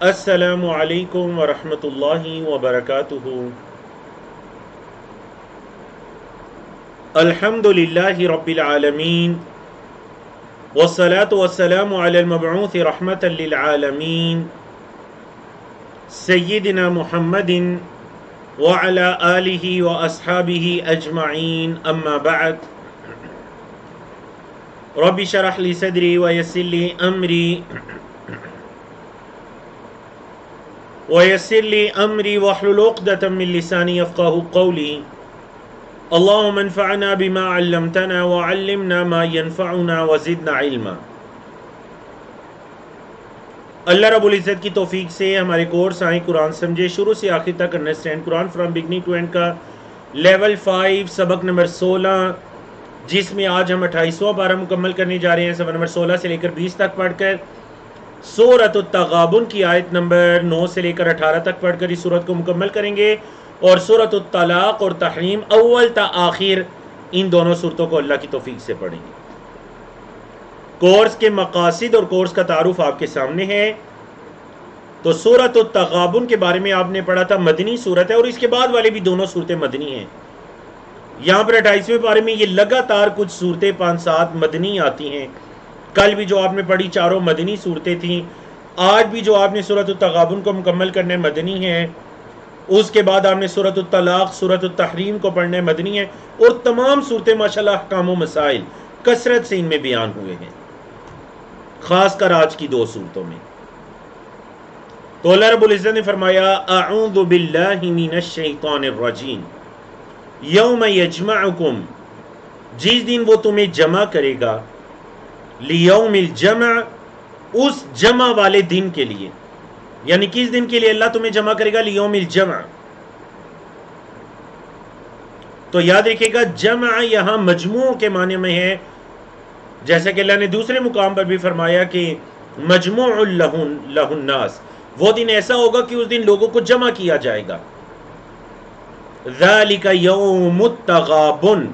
السلام علیکم ورحمۃ اللہ وبرکاتہ۔ الحمد للہ رب العالمین والصلاة والسلام علی المبعوث رحمۃ للعالمین سیدنا محمد وعلی آلہ واصحابہ اجمعین، اما بعد۔ رب اشرح لی صدری ویسر لی امری واحلل عقدۃ من لسانی یفقهوا قولی۔ اللهم انفعنا بما علمتنا وعلمنا ما ينفعنا وزدنا علما۔ اللہ رب العزت کی توفیق سے ہمارے کورس آئیں قرآن سمجھے شروع سے آخر تک understand Quran from beginning to end کا لیول 5 سبق نمبر 16، جس میں آج ہم 28واں پارہ مکمل کرنے جا رہے ہیں، سبق نمبر 16 سے لے کر 20 تک پڑھ کر سورۃ التغابن کی آیت نمبر 9 سے لے کر 18 تک پڑھ کر اس سورت کو مکمل کریں گے، اور سورۃ الطلاق اور تحریم اول تا آخر ان دونوں سورتوں کو اللہ کی توفیق سے پڑھیں گے۔ کورس کے مقاصد اور کورس کا تعارف آپ کے سامنے ہے۔ تو سورۃ التغابن کے بارے میں آپ نے پڑھا تھا، مدنی سورت ہے، اور اس کے بعد والے بھی دونوں صورتیں مدنی ہیں۔ یہاں پر 28ویں پارے میں یہ لگاتار کچھ صورتیں 5-7 مدنی آتی ہیں۔ کل بھی جو آپ نے پڑھی چاروں مدنی صورتیں تھیں، آج بھی جو آپ نے سورۃ التغابن کو مکمل کرنے مدنی ہیں، اس کے بعد آپ نے سورۃ الطلاق سورۃ التحریم کو پڑھنے مدنی ہیں، اور تمام صورتیں ماشاءاللہ احکام و مسائل کثرت سے ان میں بیان ہوئے ہیں، خاص کر آج کی 2 صورتوں میں۔ تو اللہ رب العزت نے فرمایا اعوذ باللہ من الشیطان الرجیم یوم یجمعکم، جس دن وہ تمہیں جمع کرے گا، لیوم الجمع، اس جمع والے دن کے لیے، یعنی کس دن کے لیے اللہ تمہیں جمع کرے گا؟ لیوم الجمع۔ تو یاد رکھے گا جمع یہاں مجموع کے معنی میں ہے، جیسا کہ اللہ نے دوسرے مقام پر بھی فرمایا کہ مجموع لہ الناس، وہ دن ایسا ہوگا کہ اس دن لوگوں کو جمع کیا جائے گا۔ ذالک یوم التغابن،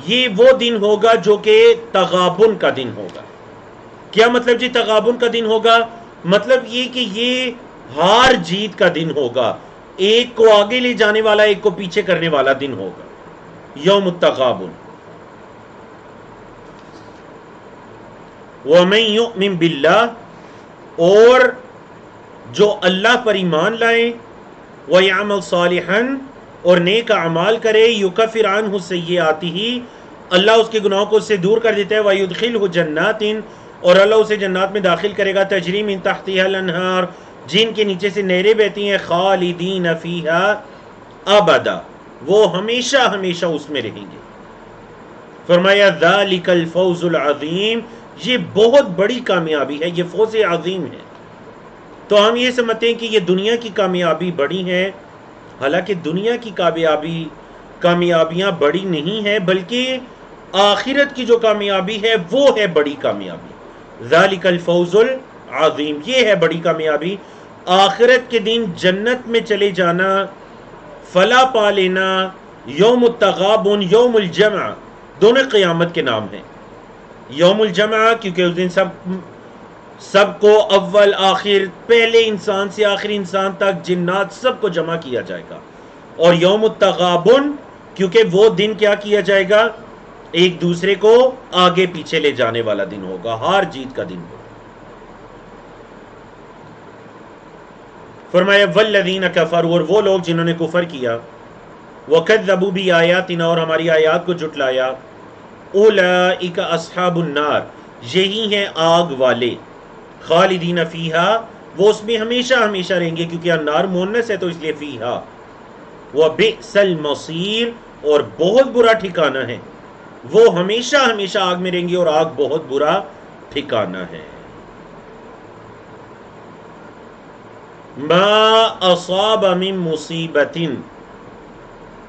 یہ وہ دن ہوگا جو کہ تغابن کا دن ہوگا۔ کیا مطلب جی تغابن کا دن ہوگا؟ مطلب یہ کہ یہ ہار جیت کا دن ہوگا، ایک کو آگے لے جانے والا ایک کو پیچھے کرنے والا دن ہوگا، یوم التغابن۔ وَمَن يُؤْمِن بِاللَّهِ، اور جو اللہ پر ایمان لائے، وَيَعْمَلْ صَالِحًا، اور نیک اعمال کرے، یکفر عنہ سیئاتہ، اللہ اس کے گناہوں کو اس سے دور کر دیتا ہے، وَيُدْخِلْهُ جَنَّاتٍ، اور اللہ اسے جنات میں داخل کرے گا، تجری من تحتها الانہار، جن کے نیچے سے نہریں بہتی ہیں، خالدین فیہا ابدا، وہ ہمیشہ ہمیشہ اس میں رہیں گے۔ فرمایا ذالک الفوز العظیم، یہ بہت بڑی کامیابی ہے، یہ فوز عظیم ہے۔ تو ہم یہ سمجھتے ہیں کہ یہ دنیا کی کامیابی بڑی ہے، حالانکہ دنیا کی کامیابیاں بڑی نہیں ہیں، بلکہ آخرت کی جو کامیابی ہے وہ ہے بڑی کامیابی۔ ذالک الفوز العظیم، یہ ہے بڑی کامیابی، آخرت کے دن جنت میں چلے جانا، فلاح پا لینا۔ یوم التغابن، یوم الجمع، دونوں قیامت کے نام ہیں۔ یوم الجمع کیونکہ اس دن سب کو اول آخر، پہلے انسان سے آخر انسان تک، جنات سب کو جمع کیا جائے گا۔ اور یوم التغابن کیونکہ وہ دن کیا کیا جائے گا؟ ایک دوسرے کو آگے پیچھے لے جانے والا دن ہوگا، ہار جیت کا دن ہوگا۔ فرمایا والذین کفروا، اور وہ لوگ جنہوں نے کفر کیا، وکذبوا بآیاتنا، اور ہماری آیات کو جھٹلایا، اولئک اصحاب النار، یہی ہیں آگ والے، خالدین فیہا، وہ اس میں ہمیشہ ہمیشہ رہیں گے، کیونکہ النار مؤنث ہے تو اس لیے فیہا، وبئس المصیر، اور بہت برا ٹھکانہ ہے، وہ ہمیشہ ہمیشہ آگ میں رہیں گے، اور آگ بہت برا ٹھکانہ ہے۔ ما اصاب من مصیبت،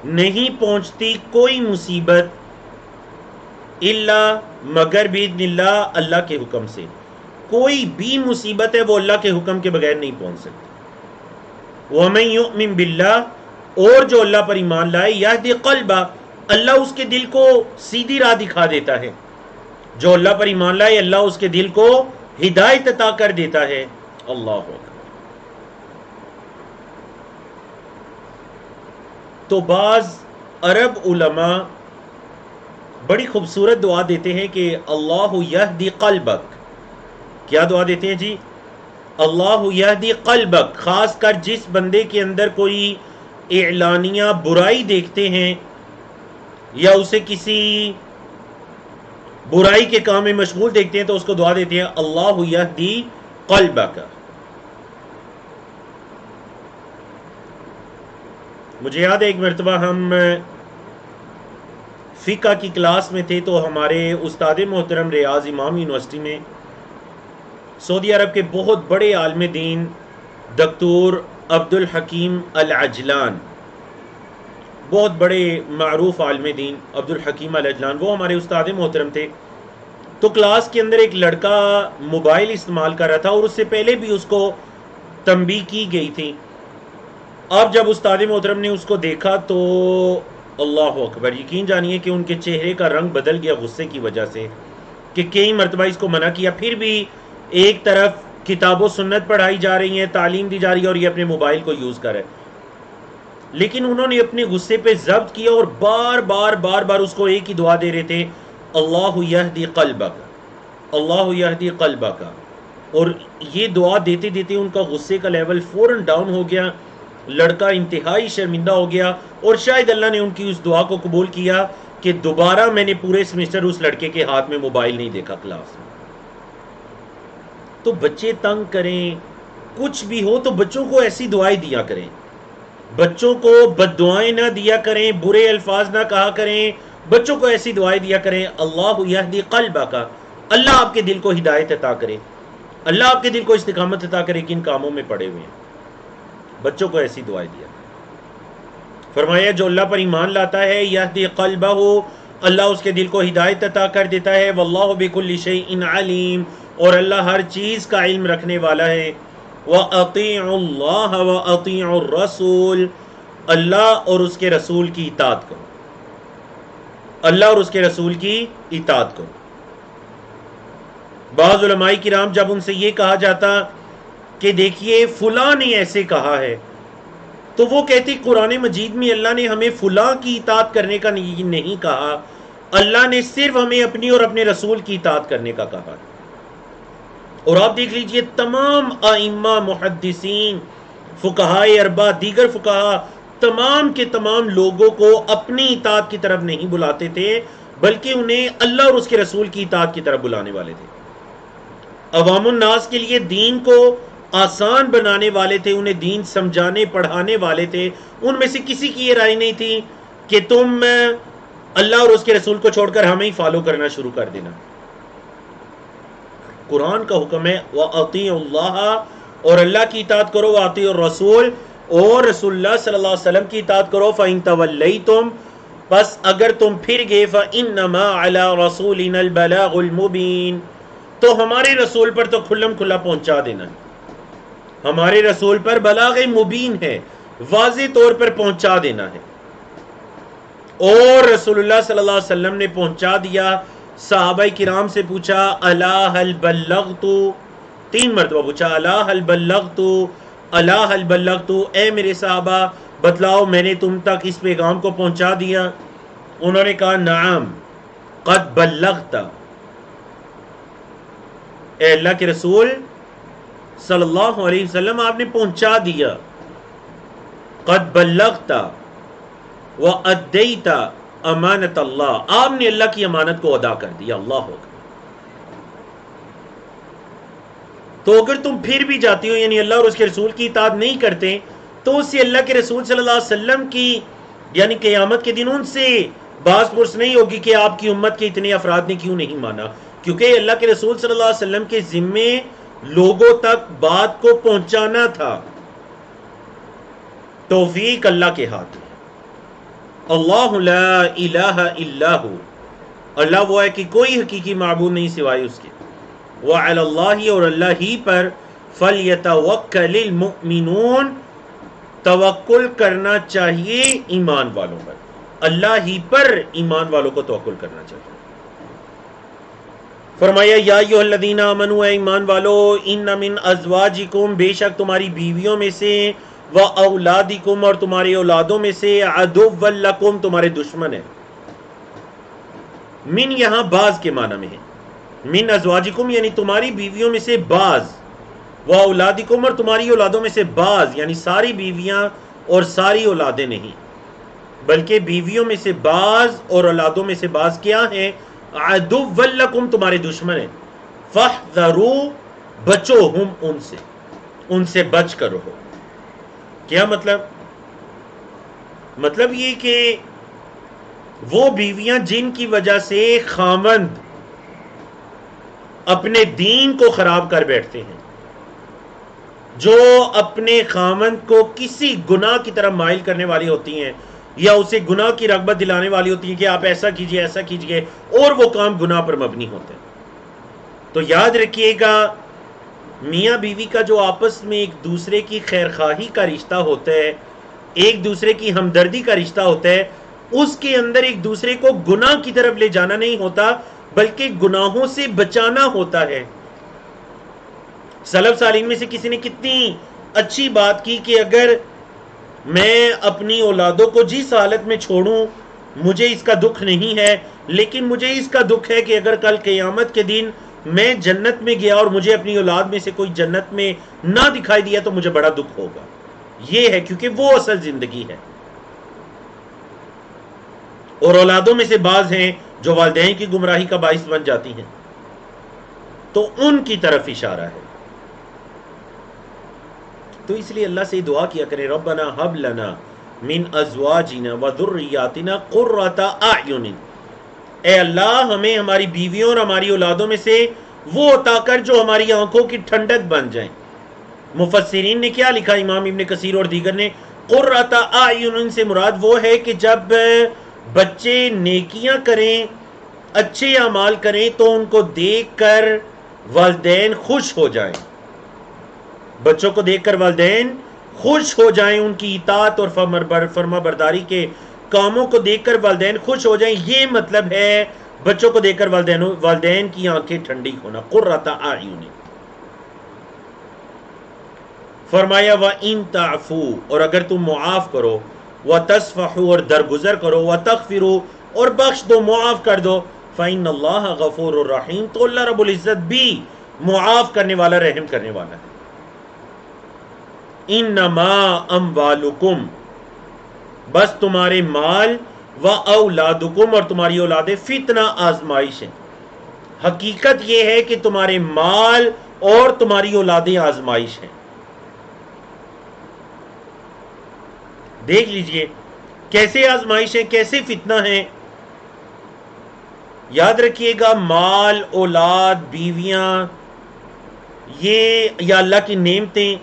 نہیں پہنچتی کوئی مصیبت، الا مگر باذن اللہ، اللہ کے حکم سے، کوئی بھی مصیبت ہے وہ اللہ کے حکم کے بغیر نہیں پہنچ سکتی۔ وَمَن يُؤْمِن بِاللَّهِ، اور جو اللہ پر ایمان لائے، یہدی قلبہ، اللہ اس کے دل کو سیدھی راہ دکھا دیتا ہے۔ جو اللہ پر ایمان لائے اللہ اس کے دل کو ہدایت عطا کر دیتا ہے۔ اللہ اکبر۔ تو بعض عرب علماء بڑی خوبصورت دعا دیتے ہیں کہ اللہ یہدی قلبک. کیا دعا دیتے ہیں جی؟ اللہ یہدی قلبک. خاص کر جس بندے کے اندر کوئی اعلانیہ برائی دیکھتے ہیں یا اسے کسی برائی کے کام میں مشغول دیکھتے ہیں تو اس کو دعا دیتے ہیں اللہ یہدی قلبک. مجھے یاد ہے ایک مرتبہ ہم فقہ کی کلاس میں تھے تو ہمارے استاد محترم ریاض امام یونیورسٹی میں سعودی عرب کے بہت بڑے عالم دین دکتور عبد الحکیم العجلان، بہت بڑے معروف عالم دین عبد الحکیم العجلان، وہ ہمارے استاد محترم تھے. تو کلاس کے اندر ایک لڑکا موبائل استعمال کر رہا تھا اور اس سے پہلے بھی اس کو تنبیہ کی گئی تھی. اب جب استاد محترم نے اس کو دیکھا تو اللہ اکبر، یقین جانیے کہ ان کے چہرے کا رنگ بدل گیا غصے کی وجہ سے کہ کئی مرتبہ اس کو منع کیا، پھر بھی ایک طرف کتاب و سنت پڑھائی جا رہی ہیں، تعلیم دی جا رہی ہے اور یہ اپنے موبائل کو یوز کر رہے. لیکن انہوں نے اپنے غصے پہ ضبط کیا اور بار بار اس کو ایک ہی دعا دے رہے تھے اللہ یہدی قلبک، اللہ یہدی قلبک. اور یہ دعا دیتے دیتے ان کا غصے کا لیول فوراً ڈاؤن ہو گیا، لڑکا انتہائی شرمندہ ہو گیا اور شاید اللہ نے ان کی اس دعا کو قبول کیا کہ دوبارہ میں نے پورے سمیسٹر اس لڑکے کے ہاتھ میں موبائل نہیں دیکھا کلاس میں. تو بچے تنگ کریں کچھ بھی ہو تو بچوں کو ایسی دعائیں دیا کریں، بچوں کو بد دعائیں نہ دیا کریں، برے الفاظ نہ کہا کریں، بچوں کو ایسی دعائیں دیا کریں اللہ یہدی قلبک، اللہ آپ کے دل کو ہدایت عطا کرے، اللہ آپ کے دل کو استقامت عطا کرے کہ ان کاموں میں پڑے ہوئے ہیں. بچوں کو ایسی دعائیں دیا. فرمایا جو اللہ پر ایمان لاتا ہے یہدی قلبہ، اللہ اس کے دل کو ہدایت عطا کر دیتا ہے. واللہ بکل شیء علیم، اور اللہ ہر چیز کا علم رکھنے والا ہے. وَأَطِيعُوا اللَّهَ وَأَطِيعُوا الرَّسُولَ، اللہ اور اس کے رسول کی اطاعت کرو، اللہ اور اس کے رسول کی اطاعت کرو. بعض علماء کرام جب ان سے یہ کہا جاتا کہ دیکھیے فلاں نے ایسے کہا ہے تو وہ کہتی قرآن مجید میں اللہ نے ہمیں فلاں کی اطاعت کرنے کا نہیں کہا، اللہ نے صرف ہمیں اپنی اور اپنے رسول کی اطاعت کرنے کا کہا. اور آپ دیکھ لیجئے تمام ائمہ، محدثین، فقہائے اربعہ، دیگر فقہا تمام کے تمام لوگوں کو اپنی اطاعت کی طرف نہیں بلاتے تھے بلکہ انہیں اللہ اور اس کے رسول کی اطاعت کی طرف بلانے والے تھے. عوام الناس کے لیے دین کو آسان بنانے والے تھے، انہیں دین سمجھانے پڑھانے والے تھے. ان میں سے کسی کی یہ رائے نہیں تھی کہ تم اللہ اور اس کے رسول کو چھوڑ کر ہمیں ہی فالو کرنا شروع کر دینا. قرآن کا حکم ہے وَأَطِيعُوا اللَّهَ، اور اللہ کی اطاعت کرو، وَأَطِيعُوا الرَّسُولَ، اور رسول اللہ صلی اللہ علیہ وسلم کی اطاعت کرو. فَإِن تَوَلَّيْتُمْ، پس اگر تم پھر گئے فَإِنَّمَا عَلَى رَسُولِنَا الْبَلَاغُ الْمُبِينُ، تو ہمارے رسول پر تو کھلم کھلا پہنچا دینا ہے. ہمارے رسول پر بلاغ مبین ہے، واضح طور پر پہنچا دینا ہے. اور رسول اللہ صلی اللہ علیہ وسلم نے پہنچا دیا. صحابہ کرام سے پوچھا الا هل بلغت، 3 مرتبہ پوچھا الا هل بلغت، الا هل بلغت، اے میرے صحابہ بتلاؤ میں نے تم تک اس پیغام کو پہنچا دیا. انہوں نے کہا نعم قد بلغت، اے اللہ کے رسول صلی اللہ علیہ وسلم آپ نے پہنچا دیا. قد بلغت وَأَدَّيْتَ امانت اللہ، آپ نے اللہ کی امانت کو ادا کر دیا. اللہ ہوگا. تو اگر تم پھر بھی جاتی ہو یعنی اللہ اور اس کے رسول کی اطاعت نہیں کرتے تو اس سے اللہ کے رسول صلی اللہ علیہ وسلم کی یعنی قیامت کے دن ان سے باز پرس نہیں ہوگی کہ آپ کی امت کے اتنے افراد نے کیوں نہیں مانا، کیونکہ اللہ کے رسول صلی اللہ علیہ وسلم کے ذمے لوگوں تک بات کو پہنچانا تھا. توفیق اللہ کے ہاتھ میں. اللہ لا الہ الا ہو، اللہ وہ ہے کہ کوئی حقیقی معبود نہیں سوائے اس کے. وعلی اللہ، اور اللہ ہی پر فلیتوکل المؤمنون، توکل کرنا چاہیے ایمان والوں پر. اللہ ہی پر ایمان والوں کو توکل کرنا چاہیے. فرمایا یا ایھا الذین آمنوا، اے ایمان والو، ان من ازواجکم، بے شک تمہاری بیویوں میں سے، وَأَوْلَادِكُمْ اور تمہاری اولادوں میں سے عَدُوًّا لَكُمْ تمہارے دشمن ہیں. من یہاں بعض کے معنی میں ہے. من ازواجکم یعنی تمہاری بیویوں میں سے بعض، وَأَوْلَادِكُمْ اور تمہاری اولادوں میں سے بعض یعنی ساری بیویاں اور ساری اولادیں نہیں، بلکہ بیویوں میں سے بعض اور اولادوں میں سے بعض کیا ہیں؟ عَدُوًّا لَكُمْ تمہارے دشمن ہیں. فَاحْذَرُوا بچو ہم ان سے بچ کر رہو. کیا مطلب؟ مطلب یہ کہ وہ بیویاں جن کی وجہ سے خاوند اپنے دین کو خراب کر بیٹھتے ہیں، جو اپنے خاوند کو کسی گناہ کی طرف مائل کرنے والی ہوتی ہیں یا اسے گناہ کی رغبت دلانے والی ہوتی ہیں کہ آپ ایسا کیجئے ایسا کیجئے، اور وہ کام گناہ پر مبنی ہوتے ہیں. تو یاد رکھیے گا میاں بیوی کا جو آپس میں ایک دوسرے کی خیرخواہی کا رشتہ ہوتا ہے، ایک دوسرے کی ہمدردی کا رشتہ ہوتا ہے، اس کے اندر ایک دوسرے کو گناہ کی طرف لے جانا نہیں ہوتا بلکہ گناہوں سے بچانا ہوتا ہے. سلف صالحین میں سے کسی نے کتنی اچھی بات کی کہ اگر میں اپنی اولادوں کو جس حالت میں چھوڑوں مجھے اس کا دکھ نہیں ہے، لیکن مجھے اس کا دکھ ہے کہ اگر کل قیامت کے دن میں جنت میں گیا اور مجھے اپنی اولاد میں سے کوئی جنت میں نہ دکھائی دیا تو مجھے بڑا دکھ ہوگا. یہ ہے کیونکہ وہ اصل زندگی ہے. اور اولادوں میں سے بعض ہیں جو والدین کی گمراہی کا باعث بن جاتی ہیں، تو ان کی طرف اشارہ ہے. تو اس لیے اللہ سے دعا کیا کرے ربنا ہب لنا من ازواجنا وذریاتنا قرۃ اعین. اے اللہ ہمیں ہماری بیویوں اور ہماری اولادوں میں سے وہ عطا کر جو ہماری آنکھوں کی ٹھنڈک بن جائیں. مفسرین نے کیا لکھا، امام ابن کثیر اور دیگر نے، قرۃ اعین سے مراد وہ ہے کہ جب بچے نیکیاں کریں، اچھے اعمال کریں تو ان کو دیکھ کر والدین خوش ہو جائیں. بچوں کو دیکھ کر والدین خوش ہو جائیں، ان کی اطاعت اور فرما برداری کے کاموں کو دیکھ کر والدین خوش ہو جائیں. یہ مطلب ہے بچوں کو دیکھ کر والدین کی آنکھیں ٹھنڈی ہونا. قرۃ اعین. فرمایا وَإِن تَعْفُوا اور اگر تم معاف کرو، وَتَصْفَحُوا اور درگزر کرو، وَتَغْفِرُوا اور بخش دو، معاف کر دو، فَإِنَّ اللَّهَ غَفُورٌ رَحِيمٌ تو اللہ رب العزت بھی معاف کرنے والا، رحم کرنے والا ہے. انما اموالکم بس تمہارے مال، و اولادکم اور تمہاری اولادیں فتنہ آزمائش ہیں. حقیقت یہ ہے کہ تمہارے مال اور تمہاری اولادیں آزمائش ہیں. دیکھ لیجئے کیسے آزمائش ہے، کیسے فتنہ ہیں. یاد رکھیے گا مال، اولاد، بیویاں، یہ یا اللہ کی نعمتیں،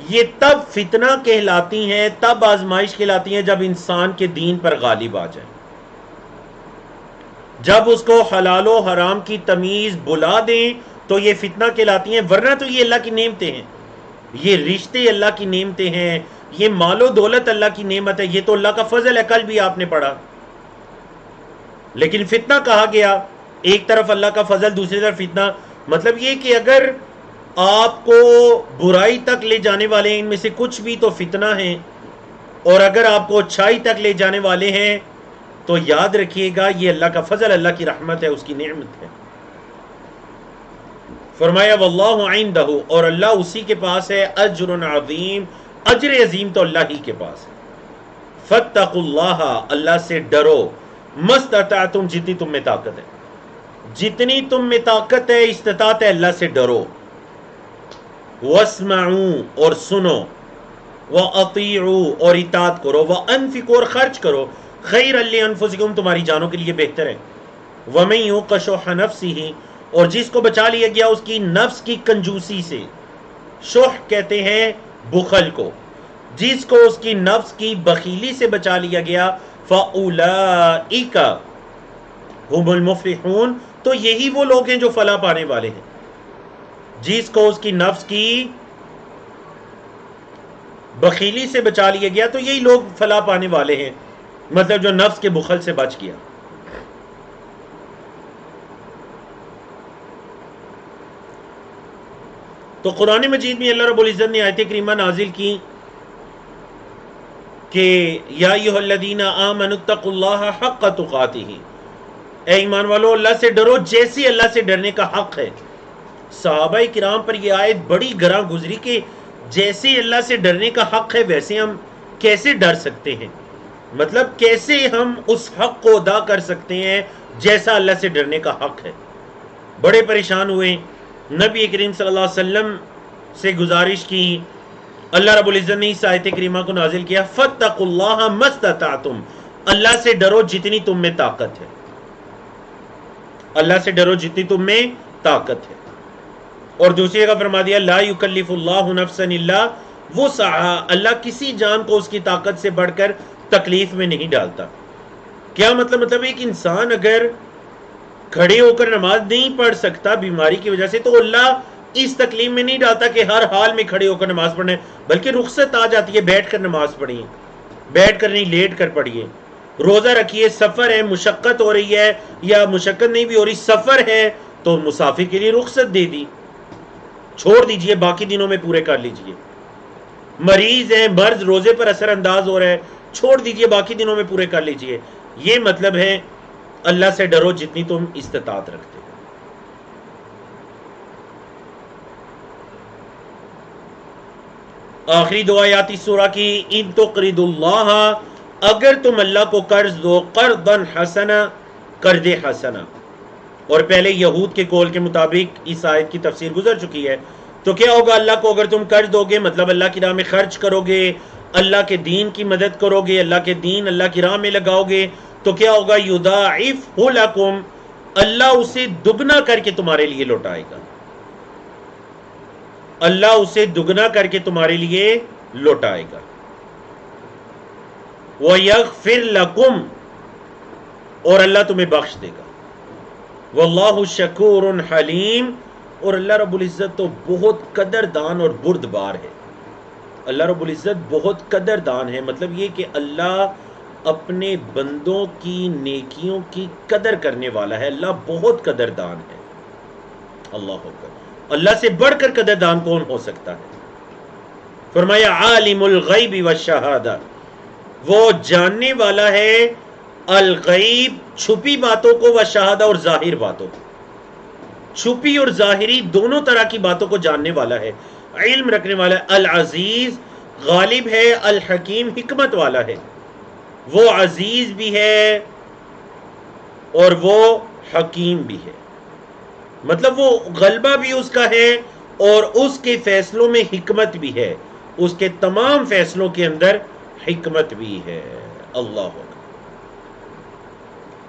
یہ تب فتنہ کہلاتی ہیں، تب آزمائش کہلاتی ہیں جب انسان کے دین پر غالب آ جائے، جب اس کو حلال و حرام کی تمیز بلا دیں تو یہ فتنہ کہلاتی ہیں. ورنہ تو یہ اللہ کی نعمتیں ہیں، یہ رشتے اللہ کی نعمتیں ہیں، یہ مال و دولت اللہ کی نعمت ہے، یہ تو اللہ کا فضل ہے. کل بھی آپ نے پڑھا. لیکن فتنہ کہا گیا، ایک طرف اللہ کا فضل، دوسری طرف فتنہ. مطلب یہ کہ اگر آپ کو برائی تک لے جانے والے ان میں سے کچھ بھی تو فتنہ ہیں، اور اگر آپ کو اچھائی تک لے جانے والے ہیں تو یاد رکھیے گا یہ اللہ کا فضل، اللہ کی رحمت ہے، اس کی نعمت ہے. فرمایا واللہ عندہ اور اللہ اسی کے پاس ہے اجر عظیم، اجر عظیم تو اللہ ہی کے پاس ہے. فاتقوا اللہ اللہ سے ڈرو، مستطعتم جتنی تم میں طاقت ہے، جتنی تم میں طاقت ہے، استطاعت ہے، اللہ سے ڈرو. واسمعوا اور سنو، واطیعوا اور اطاعت کرو، وانفقوا اور خرچ کرو، خیر لانفسکم تمہاری جانوں کے لیے بہتر ہے. ومن یوق شح نفسہ اور جس کو بچا لیا گیا اس کی نفس کی کنجوسی سے، شح کہتے ہیں بخل کو، جس کو اس کی نفس کی بخیلی سے بچا لیا گیا، فاولئک هم المفلحون تو یہی وہ لوگ ہیں جو فلاح پانے والے ہیں. جس کو اس کی نفس کی بخیلی سے بچا لیا گیا تو یہی لوگ فلاح پانے والے ہیں، مطلب جو نفس کے بخل سے بچ گیا. تو قرآن مجید میں اللہ رب العزت نے آیت کریمہ نازل کی کہ یا ایھا الذین آمنوا اتقوا اللہ حق تقاتہ، اے ایمان والو اللہ سے ڈرو جیسے اللہ سے ڈرنے کا حق ہے۔ صحابہ کرام پر یہ آیت بڑی گراں گزری کہ جیسے اللہ سے ڈرنے کا حق ہے ویسے ہم کیسے ڈر سکتے ہیں، مطلب کیسے ہم اس حق کو ادا کر سکتے ہیں جیسا اللہ سے ڈرنے کا حق ہے۔ بڑے پریشان ہوئے، نبی کریم صلی اللہ علیہ وسلم سے گزارش کی، اللہ رب العزت نے اس آیت کریمہ کو نازل کیا، فاتقوا اللہ ما استطعتم، اللہ سے ڈرو جتنی تم میں طاقت ہے، اللہ سے ڈرو جتنی تم میں طاقت ہے۔ اور دوسری جگہ فرما دیا لا یکلف اللہ نفسا الا وسعہا، اللہ کسی جان کو اس کی طاقت سے بڑھ کر تکلیف میں نہیں ڈالتا۔ کیا مطلب ایک انسان اگر کھڑے ہو کر نماز نہیں پڑھ سکتا بیماری کی وجہ سے تو اللہ اس تکلیف میں نہیں ڈالتا کہ ہر حال میں کھڑے ہو کر نماز پڑھنا ہے، بلکہ رخصت آ جاتی ہے، بیٹھ کر نماز پڑھیے، بیٹھ کر نہیں لیٹ کر پڑھیے، روزہ رکھیے، سفر ہے مشقت ہو رہی ہے یا مشقت نہیں بھی ہو رہی سفر ہے تو مسافر کے لیے رخصت دے دی، چھوڑ دیجئے، باقی دنوں میں پورے کر لیجئے۔ مریض ہیں، مرض روزے پر اثر انداز ہو رہا ہے، چھوڑ دیجئے، باقی دنوں میں پورے کر لیجئے۔ یہ مطلب ہے اللہ سے ڈرو جتنی تم استطاعت رکھتے ہو۔ آخری دو آیات اس سورہ کی، ان تقرضوا اللہ، اگر تم اللہ کو قرض دو، قرضا حسنا، قرض حسنا، اور پہلے یہود کے قول کے مطابق اس آیت کی تفسیر گزر چکی ہے، تو کیا ہوگا اللہ کو اگر تم قرض دو گے، مطلب اللہ کی راہ میں خرچ کرو گے، اللہ کے دین کی مدد کرو گے، اللہ کے دین اللہ کی راہ میں لگاؤ گے، تو کیا ہوگا یضاعفہ لکم، اللہ اسے دگنا کر کے تمہارے لیے لوٹائے گا، اللہ اسے دگنا کر کے تمہارے لیے لوٹائے گا۔ وَيَغْفِرْ لَكُمْ، اور اللہ تمہیں بخش دے گا۔ واللہ شکور حلیم، اور اللہ رب العزت تو بہت قدردان اور بردبار ہے۔ اللہ رب العزت بہت قدردان ہے، مطلب یہ کہ اللہ اپنے بندوں کی نیکیوں کی قدر کرنے والا ہے، اللہ بہت قدردان ہے۔ اللہ اکبر، اللہ سے بڑھ کر قدردان کون ہو سکتا ہے؟ فرمایا عالم الغیب والشہادہ، وہ جاننے والا ہے الغیب، چھپی باتوں کو، والشہادہ، اور ظاہر باتوں کو، چھپی اور ظاہری دونوں طرح کی باتوں کو جاننے والا ہے، علم رکھنے والا ہے، العزیز غالب ہے، الحکیم حکمت والا ہے، وہ عزیز بھی ہے اور وہ حکیم بھی ہے، مطلب وہ غلبہ بھی اس کا ہے اور اس کے فیصلوں میں حکمت بھی ہے، اس کے تمام فیصلوں کے اندر حکمت بھی ہے۔ اللہ اکبر۔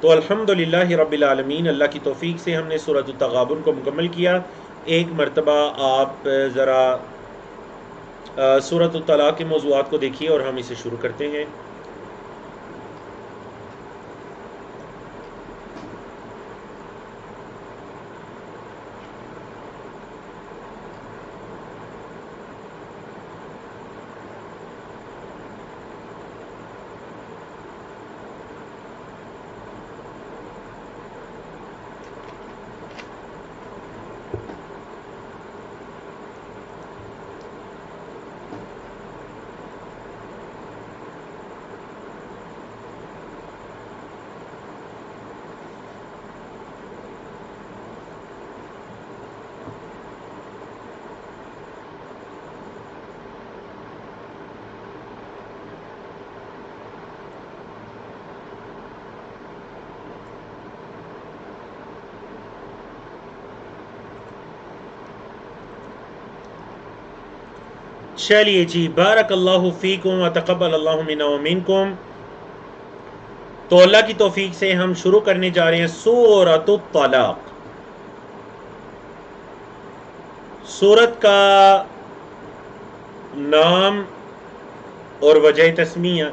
تو الحمدللہ رب العالمین، اللہ کی توفیق سے ہم نے سورۃ التغابن کو مکمل کیا۔ ایک مرتبہ آپ ذرا سورۃ الطلاق کے موضوعات کو دیکھیے اور ہم اسے شروع کرتے ہیں۔ چلیے جی، بارک اللہ فیکم وتقبل اللہ منا ومنکم۔ تو اللہ کی توفیق سے ہم شروع کرنے جا رہے ہیں سورۃ الطلاق۔ سورت کا نام اور وجہ تسمیہ،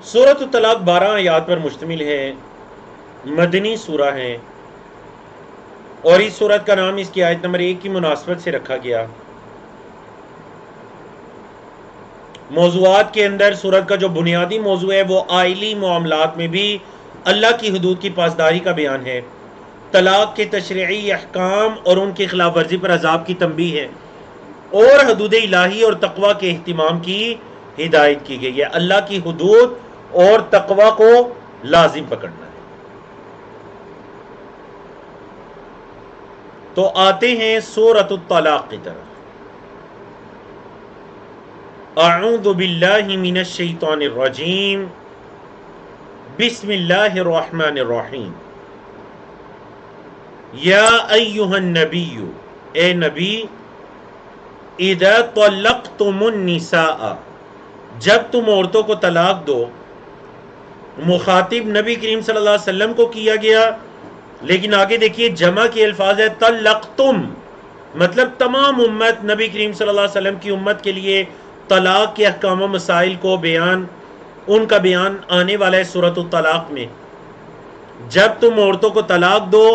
سورۃ الطلاق 12 آیات پر مشتمل ہے، مدنی سورہ ہے، اور اس سورت کا نام اس کی آیت نمبر 1 کی مناسبت سے رکھا گیا۔ موضوعات کے اندر سورت کا جو بنیادی موضوع ہے وہ آئلی معاملات میں بھی اللہ کی حدود کی پاسداری کا بیان ہے، طلاق کے تشریعی احکام اور ان کی خلاف ورزی پر عذاب کی تنبیہ ہے، اور حدود الہی اور تقوی کے اہتمام کی ہدایت کی گئی ہے، اللہ کی حدود اور تقوی کو لازم پکڑنا ہے۔ تو آتے ہیں سورۃ الطلاق کی طرف۔ اعوذ باللہ من الشیطان الرجیم، بسم اللہ الرحمن الرحیم۔ یا ایہا النبی، اے نبی، اذا طلقتم النساء، جب تم عورتوں کو طلاق دو، مخاطب نبی کریم صلی اللہ علیہ وسلم کو کیا گیا، لیکن آگے دیکھیے جمع کے الفاظ ہے طلقتم، مطلب تمام امت، نبی کریم صلی اللہ علیہ وسلم کی امت کے لیے طلاق کے احکام و مسائل کو بیان، ان کا بیان آنے والا ہے سورۃ الطلاق میں۔ جب تم عورتوں کو طلاق دو،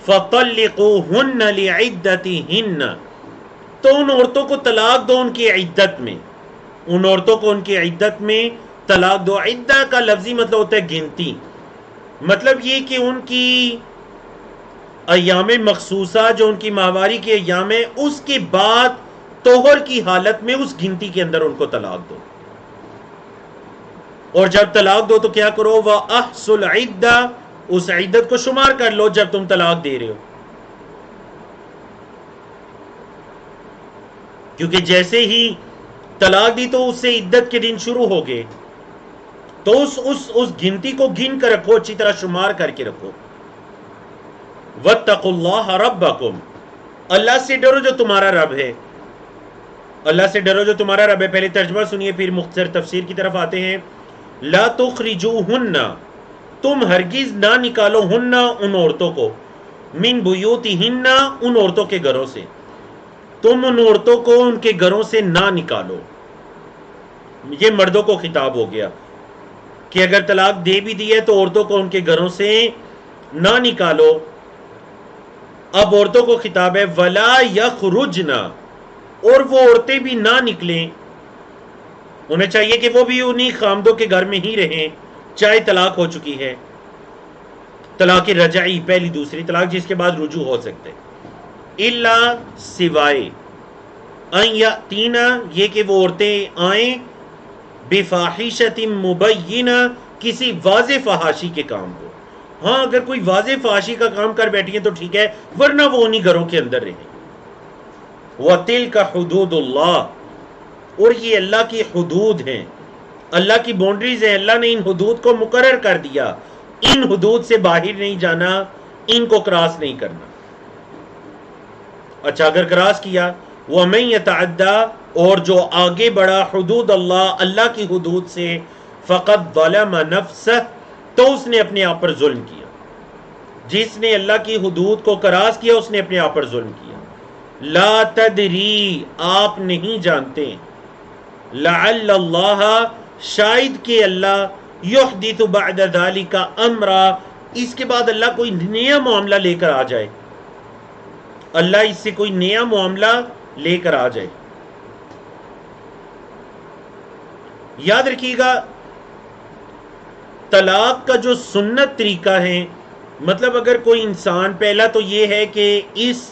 فَطَلِّقُوهُنَّ لِعِدَّتِهِنَّ، تو ان عورتوں کو طلاق دو ان کی عدت میں، ان عورتوں کو ان کی عدت میں طلاق دو۔ عدہ کا لفظی مطلب ہوتا ہے گنتی، مطلب یہ کہ ان کی ایام مخصوصہ جو ان کی ماہواری کے ایام ہے، اس کے بعد طہر کی حالت میں اس گنتی کے اندر ان کو طلاق دو۔ اور جب طلاق دو تو کیا کرو؟ وَأَحْصُ الْعِدَّةَ، اس عدت کو شمار کر لو جب تم طلاق دے رہے ہو، کیونکہ جیسے ہی طلاق دی تو اس سے عدت کے دن شروع ہو گئے، تو اس گنتی کو گن کر رکھو، اچھی طرح شمار کر کے رکھو۔ وَاتَّقُوا اللَّهَ رَبَّكُمْ، اللہ سے ڈرو جو تمہارا رب ہے، اللہ سے ڈرو جو تمہارا رب ہے۔ پہلے ترجمہ سنیے پھر مختصر تفسیر کی طرف آتے ہیں۔ لا تخرجوہن، تم ہرگز نہ نکالو ہن ان عورتوں کو، من بیوتہن، ان عورتوں کے گھروں سے، تم ان عورتوں کو ان کے گھروں سے نہ نکالو۔ یہ مردوں کو خطاب ہو گیا کہ اگر طلاق دے بھی دی ہے تو عورتوں کو ان کے گھروں سے نہ نکالو۔ اب عورتوں کو خطاب ہے، ولا یخرجن، اور وہ عورتیں بھی نہ نکلیں، انہیں چاہیے کہ وہ بھی انہی خامدوں کے گھر میں ہی رہیں، چاہے طلاق ہو چکی ہے، طلاق رجعی، پہلی دوسری طلاق جس کے بعد رجوع ہو سکتے، الا سوائے ان یاتینا، یہ کہ وہ عورتیں آئیں، بفاحشۃ مبینہ، کسی واضح فحاشی کے کام کو۔ ہاں اگر کوئی واضح فحاشی کا کام کر بیٹھی ہے تو ٹھیک ہے، ورنہ وہ انہی گھروں کے اندر رہیں۔ وَتِلْكَ حُدُودُ اللَّهِ، اور یہ اللہ کی حدود ہیں، اللہ کی باؤنڈریز ہیں، اللہ نے ان حدود کو مقرر کر دیا، ان حدود سے باہر نہیں جانا، ان کو کراس نہیں کرنا۔ اچھا اگر کراس کیا، وَمَن يَتَعَدَّى، اور جو آگے بڑھا حدود اللہ، اللہ کی حدود سے، فَقَدْ ظَلَمَ نَفْسَهُ، تو اس نے اپنے آپ پر ظلم کیا۔ جس نے اللہ کی حدود کو کراس کیا اس نے اپنے آپ پر ظلم کیا۔ لا تدری، آپ نہیں جانتے، لعل اللہ، شاید کہ اللہ، یحدث بعد ذلک امرا، اس کے بعد اللہ کوئی نیا معاملہ لے کر آ جائے، اللہ اس سے کوئی نیا معاملہ لے کر آ جائے۔ یاد رکھیے گا طلاق کا جو سنت طریقہ ہے، مطلب اگر کوئی انسان، پہلا تو یہ ہے کہ اس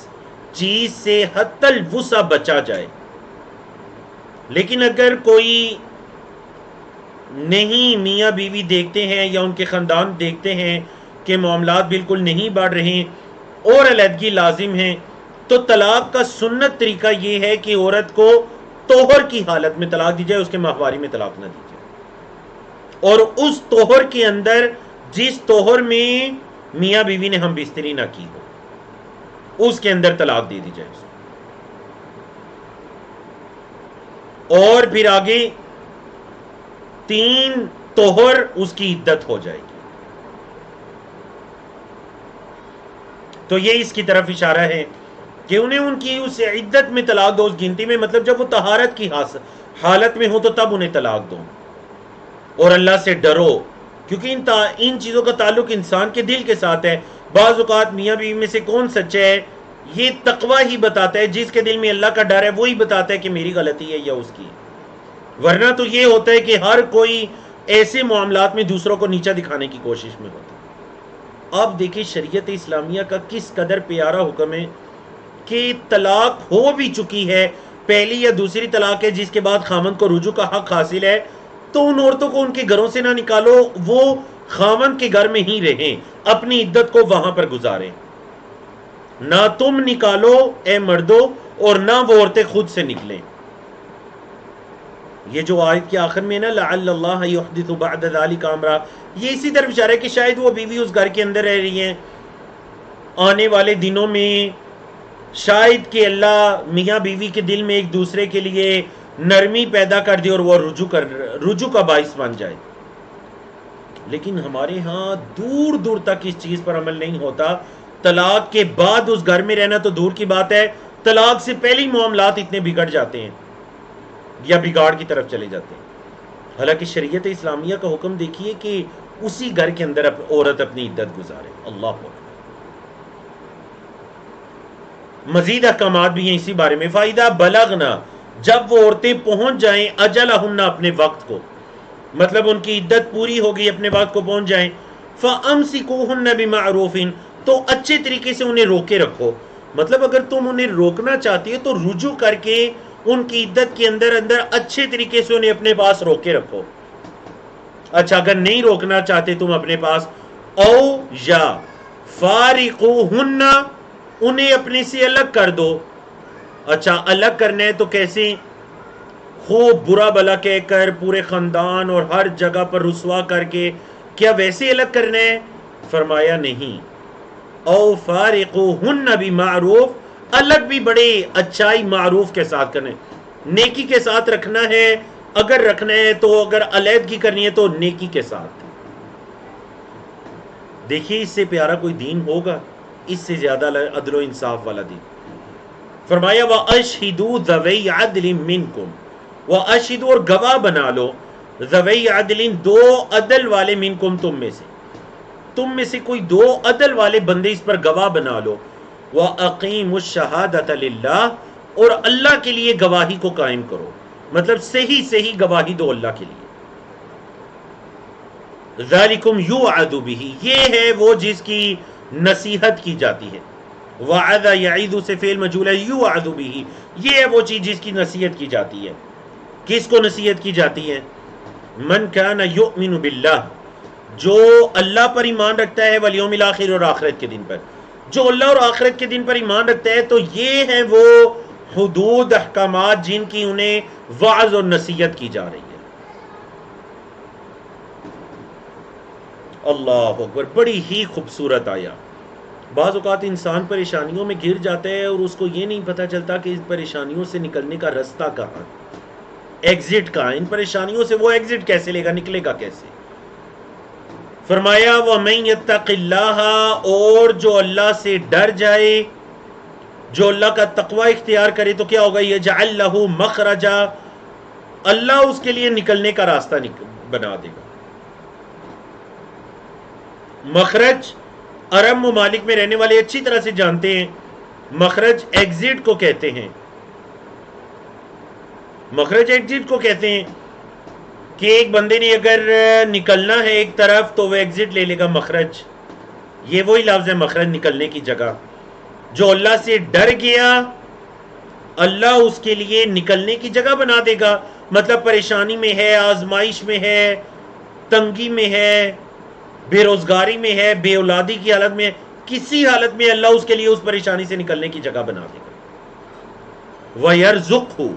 چیز سے حد الوسع بچا جائے، لیکن اگر کوئی نہیں، میاں بیوی دیکھتے ہیں یا ان کے خاندان دیکھتے ہیں کہ معاملات بالکل نہیں بڑھ رہے اور علیحدگی لازم ہے، تو طلاق کا سنت طریقہ یہ ہے کہ عورت کو طہر کی حالت میں طلاق دی جائے، اس کے ماہواری میں طلاق نہ دی جائے، اور اس طہر کے اندر جس طہر میں میاں بیوی نے ہم بستری نہ کی ہو، اس کے اندر طلاق دے دی جائے۔ اور پھر آگے 3 طہر اس کی عدت ہو جائے گی۔ تو یہ اس کی طرف اشارہ ہے کہ انہیں ان کی اس عدت میں طلاق دو، اس گنتی میں، مطلب جب وہ طہارت کی حالت میں ہو تو تب انہیں طلاق دو، اور اللہ سے ڈرو، کیونکہ ان چیزوں کا تعلق انسان کے دل کے ساتھ ہے۔ بعض اوقات میاں بیوی میں سے کون سچا ہے یہ تقوی ہی بتاتا ہے، جس کے دل میں اللہ کا ڈر ہے وہی بتاتا ہے کہ میری غلطی ہے یا اس کی، ورنہ تو یہ ہوتا ہے کہ ہر کوئی ایسے معاملات میں دوسروں کو نیچا دکھانے کی کوشش میں ہوتا ہے۔ اب دیکھیں شریعت اسلامیہ کا کس قدر پیارا حکم ہے کہ طلاق ہو بھی چکی ہے پہلی یا دوسری طلاق ہے جس کے بعد خاوند کو رجوع کا حق حاصل ہے، تو ان عورتوں کو ان کے گھروں سے نہ نکالو، وہ خاوند کے گھر میں ہی رہیں، اپنی عدت کو وہاں پر گزاریں، نہ تم نکالو اے مردو اور نہ وہ عورتیں خود سے نکلیں۔ یہ جو آیت کے آخر میں نا لعل اللہ یحدث بعد ذلک امرا، یہ اسی طرف اشارہ ہے کہ شاید وہ بیوی اس گھر کے اندر رہ رہی ہیں، آنے والے دنوں میں شاید کہ اللہ میاں بیوی کے دل میں ایک دوسرے کے لیے نرمی پیدا کر دے اور وہ رجوع کا باعث بن جائے۔ لیکن ہمارے ہاں دور دور تک اس چیز پر عمل نہیں ہوتا۔ طلاق کے بعد اس گھر میں رہنا تو دور کی بات ہے، طلاق سے پہلے ہی معاملات اتنے بگڑ جاتے ہیں یا بگاڑ کی طرف چلے جاتے ہیں۔ حالانکہ شریعت اسلامیہ کا حکم دیکھیے کہ اسی گھر کے اندر عورت اپنی عدت گزارے۔ اللہ اکبر۔ مزید احکامات بھی ہیں اسی بارے میں۔ فائدہ بلغنا، جب وہ عورتیں پہنچ جائیں اجلہن، اپنے وقت کو، مطلب ان کی عدت پوری ہو گئی، اپنے وقت کو پہنچ جائیں، فامسکوہن بمعروف، تو اچھے طریقے سے انہیں روکے رکھو۔ مطلب اگر تم انہیں روکنا چاہتی ہو تو رجوع کر کے ان کی عدت کے اندر اچھے طریقے سے انہیں اپنے پاس روکے رکھو۔ اچھا اگر نہیں روکنا چاہتے تم اپنے پاس، او یا فارقوہن، انہیں اپنے سے الگ کر دو۔ اچھا الگ کرنا ہے تو کیسے؟ خوب برا بلا کہہ کر، پورے خاندان اور ہر جگہ پر رسوا کر کے، کیا ویسے الگ کرنا ہے؟ فرمایا نہیں۔ او فارقوہن بمعروف، الگ بھی بڑے اچھائی معروف کے ساتھ کرنے، نیکی کے ساتھ رکھنا ہے، اگر رکھنا ہے تو اگر علیحدگی کرنی ہے تو نیکی کے ساتھ۔ دیکھیے اس سے پیارا کوئی دین ہوگا؟ اس سے زیادہ عدل و انصاف والا دین۔ فرمایا وَأَشْهِدُوا ذَوَيْ عَدْلٍ مِّنْكُمْ، وَأَشْهِدُوا، اور گواہ بنا لو، ذَوَيْ عَدْلٍ، دو عدل والے، منکم، تم میں سے کوئی دو عدل والے بندے اس پر گواہ بنا لو۔ وَأَقِيمُوا الشَّهَادَةَ لِلَّهِ، اور اللہ کے لیے گواہی کو قائم کرو، مطلب صحیح گواہی دو اللہ کے لیے۔ ذَلِكُمْ يُوعَظُ بِهِ، یہ ہے وہ جس کی نصیحت کی جاتی ہے۔ وعظ یعیذ سے فعل مجہول ہے، یوعظ بِهِ، یہ ہے وہ چیز جس کی نصیحت کی جاتی ہے۔ کس کو نصیحت کی جاتی ہے؟ من کان یؤمن باللہ، جو اللہ پر ایمان رکھتا ہے، والیوم الاخر، اور آخرت کے دن پر، جو اللہ اور آخرت کے دن پر ایمان رکھتا ہے تو یہ ہیں وہ حدود، احکامات جن کی انہیں وعظ اور نصیحت کی جا رہی ہے۔ اللہ اکبر، بڑی ہی خوبصورت آیا۔ بعض اوقات انسان پریشانیوں میں گر جاتا ہے اور اس کو یہ نہیں پتہ چلتا کہ اس پریشانیوں سے نکلنے کا رستہ کہاں، ایگزٹ کہاں، ان پریشانیوں سے وہ ایگزٹ کیسے لے گا، نکلے گا کیسے؟ فرمایا وَمَن يَتَّقِ اللَّهَ، اور جو اللہ سے ڈر جائے، جو اللہ کا تقوی اختیار کرے تو کیا ہوگا؟ يَجْعَلْ لَهُ مَخْرَجًا، اللہ اس کے لیے نکلنے کا راستہ بنا دے گا۔ مخرج عرب ممالک میں رہنے والے اچھی طرح سے جانتے ہیں، مخرج ایگزٹ کو کہتے ہیں، مخرج ایگزٹ کو کہتے ہیں کہ ایک بندے نے اگر نکلنا ہے ایک طرف تو وہ ایگزٹ لے لے گا، مخرج، یہ وہی لفظ ہے مخرج، نکلنے کی جگہ۔ جو اللہ سے ڈر گیا اللہ اس کے لیے نکلنے کی جگہ بنا دے گا، مطلب پریشانی میں ہے، آزمائش میں ہے، تنگی میں ہے، بے روزگاری میں ہے، بے اولادی کی حالت میں، کسی حالت میں اللہ اس کے لیے اس پریشانی سے نکلنے کی جگہ بنا دے گا۔ وَيَرْزُقْهُ،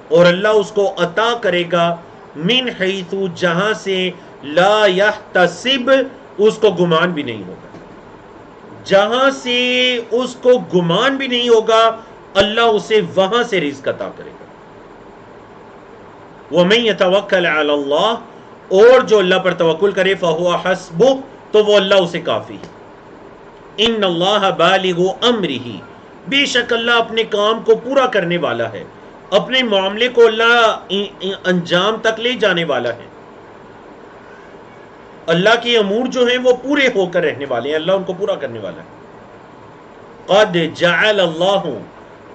اور اللہ اس کو عطا کرے گا، من حیث، جہاں سے لا یحتسب، اس کو گمان بھی نہیں ہوگا، جہاں سے اس کو گمان بھی نہیں ہوگا اللہ اسے وہاں سے رزق عطا کرے گا۔ وَمَن يَتَوَكَّلْ عَلَى اللَّهِ، اور جو اللہ پر توکل کرے، فَهُوَ حَسْبُهُ، تو وہ اللہ اسے کافی ہے۔ إِنَّ اللَّهَ بَالِغُ أَمْرِهِ، بے شک اللہ اپنے کام کو پورا کرنے والا ہے، اپنے معاملے کو اللہ انجام تک لے جانے والا ہے۔ اللہ کے امور جو ہیں وہ پورے ہو کر رہنے والے ہیں، اللہ ان کو پورا کرنے والا ہے۔ قَدْ جَعَلَ اللَّهُ،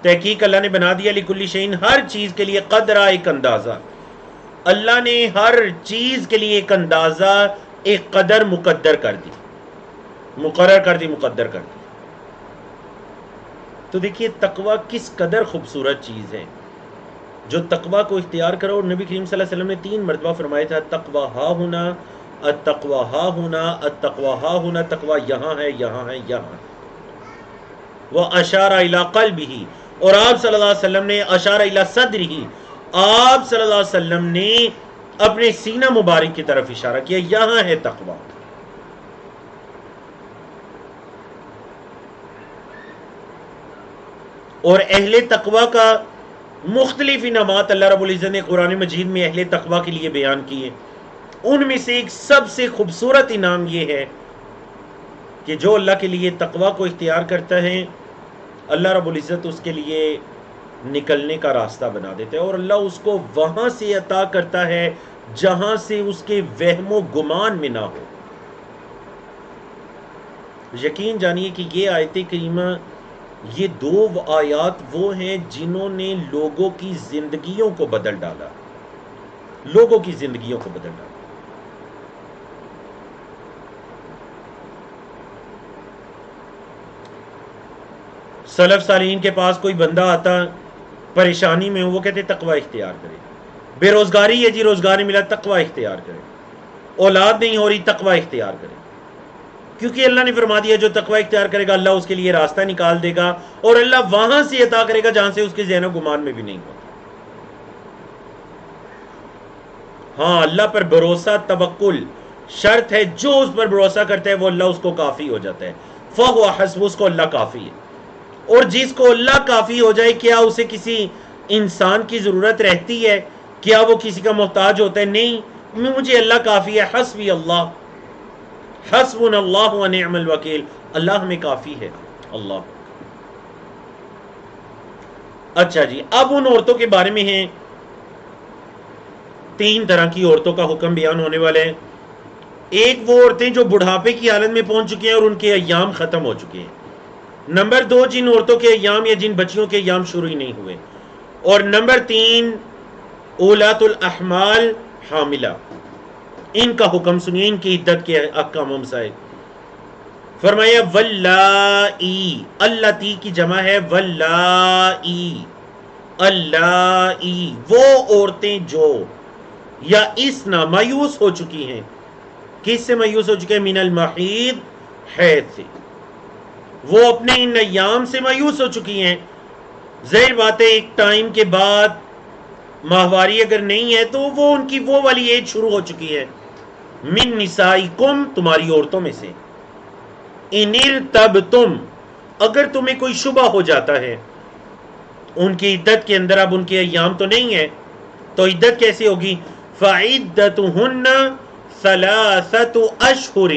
تحقیق اللہ نے بنا دیا، لِكُلِّ شَيْءٍ، ہر چیز کے لیے، قدرہ، ایک اندازہ، اللہ نے ہر چیز کے لیے ایک اندازہ، ایک قدر مقدر کر دی، مقرر کر دی، مقدر کر دی۔ تو دیکھیے تقوی کس قدر خوبصورت چیز ہے۔ جو تقوی کو اختیار کرو. اور نبی کریم صلی اللہ علیہ وسلم نے 3 مرتبہ فرمایا تھا تقوی ہا ہونا، التقوی ہا ہونا، التقوی ہا ہونا، تقوی یہاں ہے، یہاں ہے، یہاں. وہ اشارہ الی قلبہ، اور آپ صلی اللہ علیہ وسلم نے اشارہ الی صدرہ، آپ صلی اللہ علیہ وسلم نے اپنے سینہ مبارک کی طرف اشارہ کیا، یہاں ہے تقوی. اور اہل تقوی کا مختلف انعامات اللہ رب العزت نے قرآن مجید میں اہل تقوی کے لیے بیان کیے. ان میں سے ایک سب سے خوبصورت انعام یہ ہے کہ جو اللہ کے لیے تقوی کو اختیار کرتا ہے، اللہ رب العزت اس کے لیے نکلنے کا راستہ بنا دیتا ہے، اور اللہ اس کو وہاں سے عطا کرتا ہے جہاں سے اس کے وہم و گمان میں نہ ہو. یقین جانیے کہ یہ آیت کریمہ، یہ 2 آیات وہ ہیں جنہوں نے لوگوں کی زندگیوں کو بدل ڈالا، لوگوں کی زندگیوں کو بدل ڈالا. سلف صالحین کے پاس کوئی بندہ آتا پریشانی میں ہو، وہ کہتے تقوی اختیار کرے. بے روزگاری ہے جی، روزگار نہیں ملا، تقوی اختیار کرے. اولاد نہیں ہو رہی، تقوی اختیار کرے. کیونکہ اللہ نے فرما دیا جو تقوی اختیار کرے گا اللہ اس کے لیے راستہ نکال دے گا، اور اللہ وہاں سے عطا کرے گا جہاں سے اس کے ذہن و گمان میں بھی نہیں ہوتا. ہاں، اللہ پر بھروسہ توکل شرط ہے، جو اس پر بھروسہ کرتا ہے وہ اللہ اس کو کافی ہو جاتا ہے. فہو حسب، اس کو اللہ کافی ہے. اور جس کو اللہ کافی ہو جائے، کیا اسے کسی انسان کی ضرورت رہتی ہے؟ کیا وہ کسی کا محتاج ہوتا ہے؟ نہیں، مجھے اللہ کافی ہے. حسبی اللہ، حسبنا اللہ و نعم الوکیل، اللہ ہمیں کافی ہے. اللہ. اچھا جی، اب ان عورتوں کے بارے میں ہیں 3 طرح کی عورتوں کا حکم بیان ہونے والے ہیں. ایک وہ عورتیں جو بڑھاپے کی حالت میں پہنچ چکی ہیں اور ان کے ایام ختم ہو چکے ہیں. نمبر 2 جن عورتوں کے ایام یا جن بچیوں کے ایام شروع ہی نہیں ہوئے. اور نمبر 3 اولات الاحمال حاملہ. ان کا حکم سنیے، ان کی عدت کے احکام و مسائل. فرمایا واللائی، اللاتی کی جمع ہے واللائی، اللائی وہ عورتیں جو یا اسنا مایوس ہو چکی ہیں. کس سے مایوس ہو چکے ہیں؟ من المحید، حیض سے. وہ اپنے ان ایام سے مایوس ہو چکی ہیں. ظاہر بات ہے ایک ٹائم کے بعد ماہواری اگر نہیں ہے تو وہ ان کی وہ والی ایج شروع ہو چکی ہے. من نسائکم، تمہاری عورتوں میں سے. ان ارتبتم، اگر تمہیں کوئی شبہ ہو جاتا ہے ان کی عدت کے اندر، اب ان کے ایام تو نہیں ہے تو عدت کیسے ہوگی؟ فعدتہن 3 اشہر،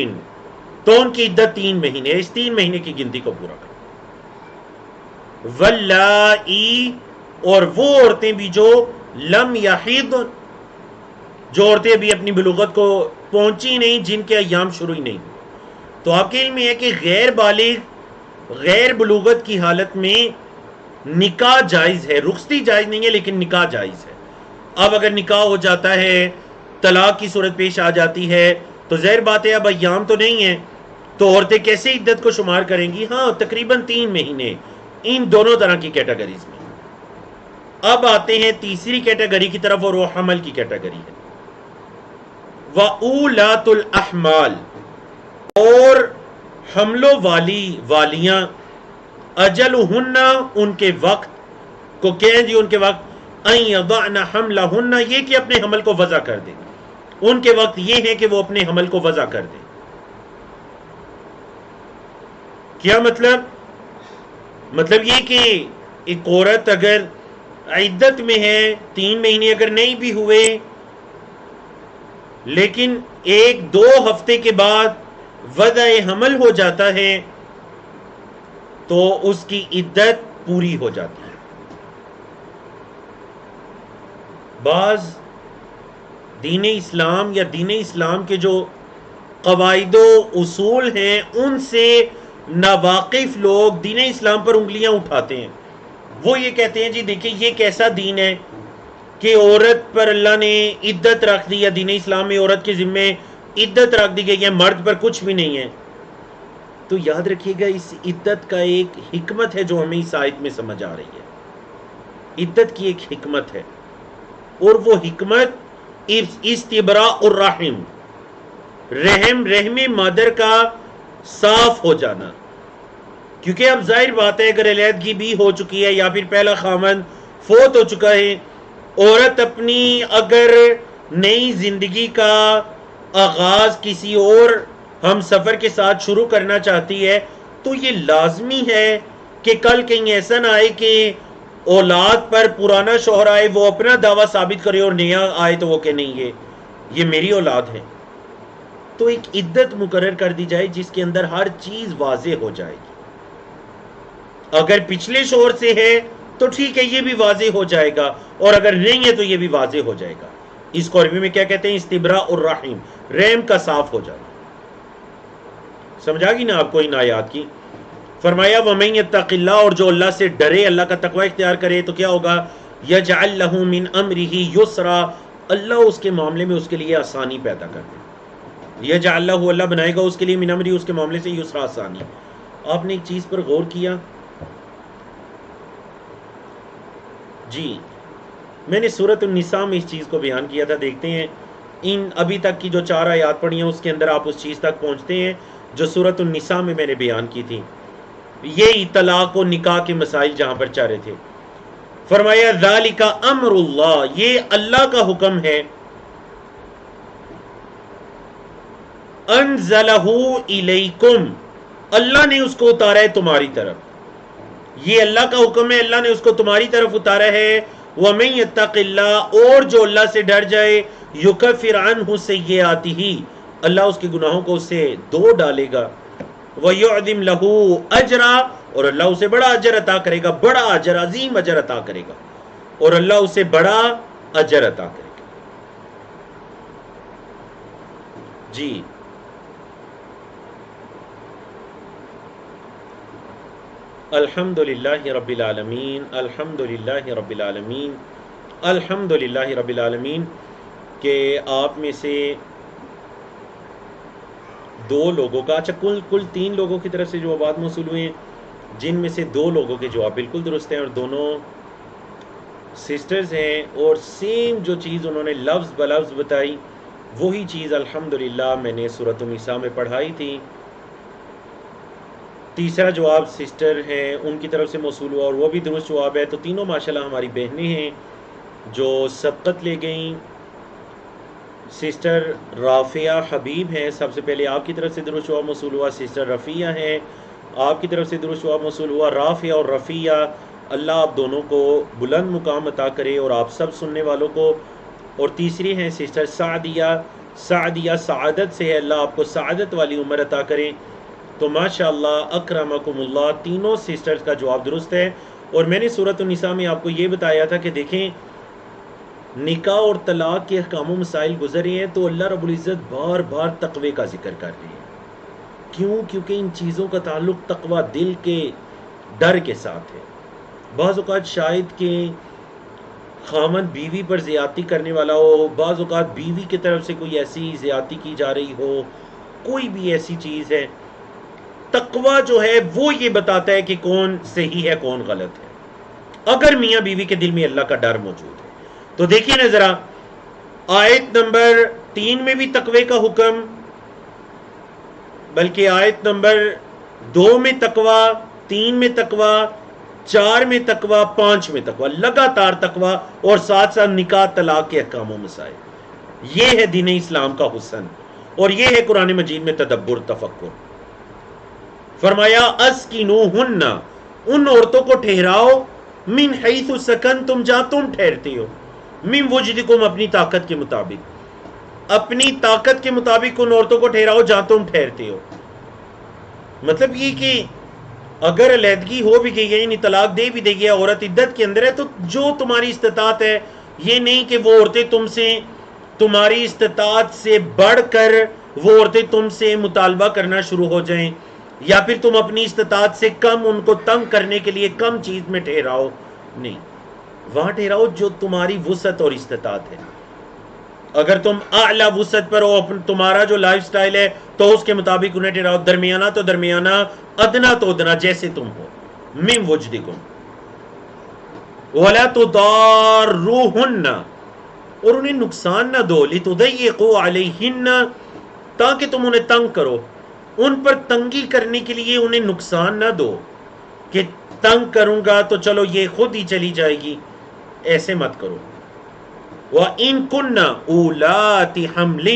تو ان کی عدت 3 مہینے، اس 3 مہینے کی گنتی کو پورا کرو. واللائی، اور وہ عورتیں بھی جو لم یحیض، جو عورتیں ابھی اپنی بلوغت کو پہنچی نہیں، جن کے ایام شروع ہی نہیں. تو آپ کے علم میں ہے کہ غیر بالغ غیر بلوغت کی حالت میں نکاح جائز ہے، رخصتی جائز نہیں ہے لیکن نکاح جائز ہے. اب اگر نکاح ہو جاتا ہے، طلاق کی صورت پیش آ جاتی ہے تو ظاہر بات ہے اب ایام تو نہیں ہے، تو عورتیں کیسے عدت کو شمار کریں گی؟ ہاں، تقریباً 3 مہینے ان دونوں طرح کی کیٹیگریز میں. اب آتے ہیں تیسری کیٹیگری کی طرف، اور وہ حمل کی کیٹیگری ہے. وَأُولَاتُ الْأَحْمَالِ، اور حملوں والیاں، اجلہن، ان کے وقت کو کہیں جی، ان کے وقت ان یضعن حملہن، یہ کہ اپنے حمل کو وضع کر دیں. ان کے وقت یہ ہے کہ وہ اپنے حمل کو وضع کر دیں. کیا مطلب یہ کہ ایک عورت اگر عدت میں ہے، 3 مہینے اگر نہیں بھی ہوئے لیکن 1-2 ہفتے کے بعد وضع حمل ہو جاتا ہے تو اس کی عدت پوری ہو جاتی ہے. بعض دین اسلام یا دین اسلام کے جو قواعد و اصول ہیں ان سے ناواقف لوگ دین اسلام پر انگلیاں اٹھاتے ہیں. وہ یہ کہتے ہیں جی دیکھیں یہ کیسا دین ہے کہ عورت پر اللہ نے عدت رکھ دی، یا دین اسلام میں عورت کے ذمے عدت رکھ دی گئی ہے، مرد پر کچھ بھی نہیں ہے. تو یاد رکھیے گا اس عدت کا ایک حکمت ہے جو ہمیں اس آیت میں سمجھ آ رہی ہے. عدت کی ایک حکمت ہے، اور وہ حکمت استبراء الرحم، رحم مادر کا صاف ہو جانا. کیونکہ اب ظاہر بات ہے اگر علیحدگی بھی ہو چکی ہے یا پھر پہلا خاوند فوت ہو چکا ہے، عورت اپنی اگر نئی زندگی کا آغاز کسی اور ہم سفر کے ساتھ شروع کرنا چاہتی ہے تو یہ لازمی ہے کہ کل کہیں ایسا نہ آئے کہ اولاد پر پرانا شوہر آئے، وہ اپنا دعویٰ ثابت کرے اور نیا آئے تو وہ کہ نہیں یہ میری اولاد ہے. تو ایک عدت مقرر کر دی جائے جس کے اندر ہر چیز واضح ہو جائے گی. اگر پچھلے شوہر سے ہے تو ٹھیک ہے، یہ بھی واضح ہو جائے گا، اور اگر نہیں ہے تو یہ بھی واضح ہو جائے گا. اس کو عربی میں کیا کہتے ہیں؟ استبراء الرحیم، رحم کا صاف ہو جانا. سمجھا گی نا آپ کو ان آیات کی؟ فرمایا وَمَن يَتَّقِ اللَّهَ، اور جو اللہ سے ڈرے، اللہ کا تقوی اختیار کرے تو کیا ہوگا؟ يَجْعَلْ لَهُ مِنْ أَمْرِهِ يُسْرًا، اللہ اس کے معاملے میں اس کے لیے آسانی پیدا کر دے. يَجْعَلْ لَهُ، اللہ بنائے گا اس کے لیے مِنْ أَمْرِهِ، اس کے معاملے سے یسرا، آسانی. آپ نے ایک چیز پر غور کیا؟ جی میں نے سورۃ النساء میں اس چیز کو بیان کیا تھا. دیکھتے ہیں ان ابھی تک کی جو 4 آیات پڑھی ہیں اس کے اندر آپ اس چیز تک پہنچتے ہیں جو سورۃ النساء میں میں نے بیان کی تھی. یہ طلاق و نکاح کے مسائل جہاں پر چاہ رہے تھے. فرمایا ذالک امر اللہ، یہ اللہ کا حکم ہے. انزلہ الیکم، اللہ نے اس کو اتارا ہے تمہاری طرف. یہ اللہ کا حکم ہے، اللہ نے اس کو تمہاری طرف اتارا ہے. وَمَن يَتَّقِ اللَّهَ، اور جو اللہ سے ڈر جائے، يُكَفِّرْ عَنْهُ سَيِّئَاتِهِ، اللہ اس کے گناہوں کو اس سے دھو ڈالے گا. وَيُعْظِمْ لَهُ أَجْرًا، اور اللہ اسے بڑا اجر عطا کرے گا، بڑا اجر، عظیم اجر عطا کرے گا، اور اللہ اسے بڑا اجر عطا کرے گا. جی الحمدللہ رب العالمین، الحمدللہ رب العالمین، الحمدللہ رب العالمین. کہ آپ میں سے 2 لوگوں کا، اچھا کل 3 لوگوں کی طرف سے جوابات موصول ہوئے ہیں، جن میں سے 2 لوگوں کے جواب بالکل درست ہیں اور دونوں سسٹرز ہیں، اور سیم جو چیز انہوں نے لفظ بلفظ بتائی وہی چیز الحمدللہ میں نے سورۃ النساء میں پڑھائی تھی. تیسرا جواب سسٹر ہیں ان کی طرف سے موصول ہوا اور وہ بھی درست جواب ہے. تو تینوں ماشاءاللہ ہماری بہنیں ہیں جو سبقت لے گئیں. سسٹر رافعہ حبیب ہیں، سب سے پہلے آپ کی طرف سے درست جواب موصول ہوا. سسٹر رفیہ ہیں، آپ کی طرف سے درست جواب موصول ہوا. رافعہ اور رفیہ، اللہ آپ دونوں کو بلند مقام عطا کرے اور آپ سب سننے والوں کو. اور تیسری ہیں سسٹر سعدیہ، سعدیہ سعادت سے ہے، اللہ آپ کو سعادت والی عمر عطا کرے. تو ماشاءاللہ اکرمکم اللہ، تینوں سسٹرز کا جواب درست ہے. اور میں نے سورۃ النساء میں آپ کو یہ بتایا تھا کہ دیکھیں نکاح اور طلاق کے احکام و مسائل گزرے ہیں تو اللہ رب العزت بار بار تقوی کا ذکر کر رہے ہیں. کیوں؟ کیونکہ ان چیزوں کا تعلق تقوی دل کے ڈر کے ساتھ ہے. بعض اوقات شاید کہ خامند بیوی پر زیادتی کرنے والا ہو، بعض اوقات بیوی کی طرف سے کوئی ایسی زیادتی کی جا رہی ہو، کوئی بھی ایسی چیز ہے. تقوی جو ہے وہ یہ بتاتا ہے کہ کون صحیح ہے کون غلط ہے، اگر میاں بیوی کے دل میں اللہ کا ڈر موجود ہے. تو دیکھیے نا ذرا، آیت نمبر 3 میں بھی تقوی کا حکم، بلکہ آیت نمبر 2 میں تقوی، 3 میں تقوی، 4 میں تقوی، 5 میں تقوی، لگاتار تقوی، اور ساتھ ساتھ نکاح طلاق کے احکام و مسائل. یہ ہے دین اسلام کا حسن، اور یہ ہے قرآن مجید میں تدبر، تفکر. فرمایا اسکنوہن، ان عورتوں کو ٹھہراؤ، من حیث سکنتم، جہاں تم ٹھہرتے ہو، من وجدکم، اپنی طاقت کے مطابق، اپنی طاقت کے مطابق ان عورتوں کو ٹھہراؤ جہاں تم ٹھہرتے ہو. مطلب یہ کہ اگر علیحدگی ہو بھی گئی ہے، یعنی طلاق دے بھی دے گیا، عورت عدت کے اندر ہے، تو جو تمہاری استطاعت ہے، یہ نہیں کہ وہ عورتیں تم سے، تمہاری استطاعت سے بڑھ کر وہ عورتیں تم سے مطالبہ کرنا شروع ہو جائیں، یا پھر تم اپنی استطاعت سے کم ان کو تنگ کرنے کے لیے کم چیز میں ٹھہراؤ. نہیں، وہاں ٹھہراؤ جو تمہاری وسعت اور استطاعت ہے. اگر تم اعلیٰ وسعت پر ہو، تمہارا جو لائف سٹائل ہے تو اس کے مطابق انہیں ٹھہراؤ. درمیانہ تو درمیانہ، ادنا تو ادنا، جیسے تم ہو. من وجدکم. وَلَا تُضَارُّوهُنَّ، اور انہیں نقصان نہ دو، لِتُضَيِّقُوا عَلَيْهِنَّ، تاکہ تم انہیں تنگ کرو، ان پر تنگی کرنے کے لیے انہیں نقصان نہ دو کہ تنگ کروں گا تو چلو یہ خود ہی چلی جائے گی، ایسے مت کرو۔ وَإِن كُنَّ أُولَاتِ حَمْلٍ،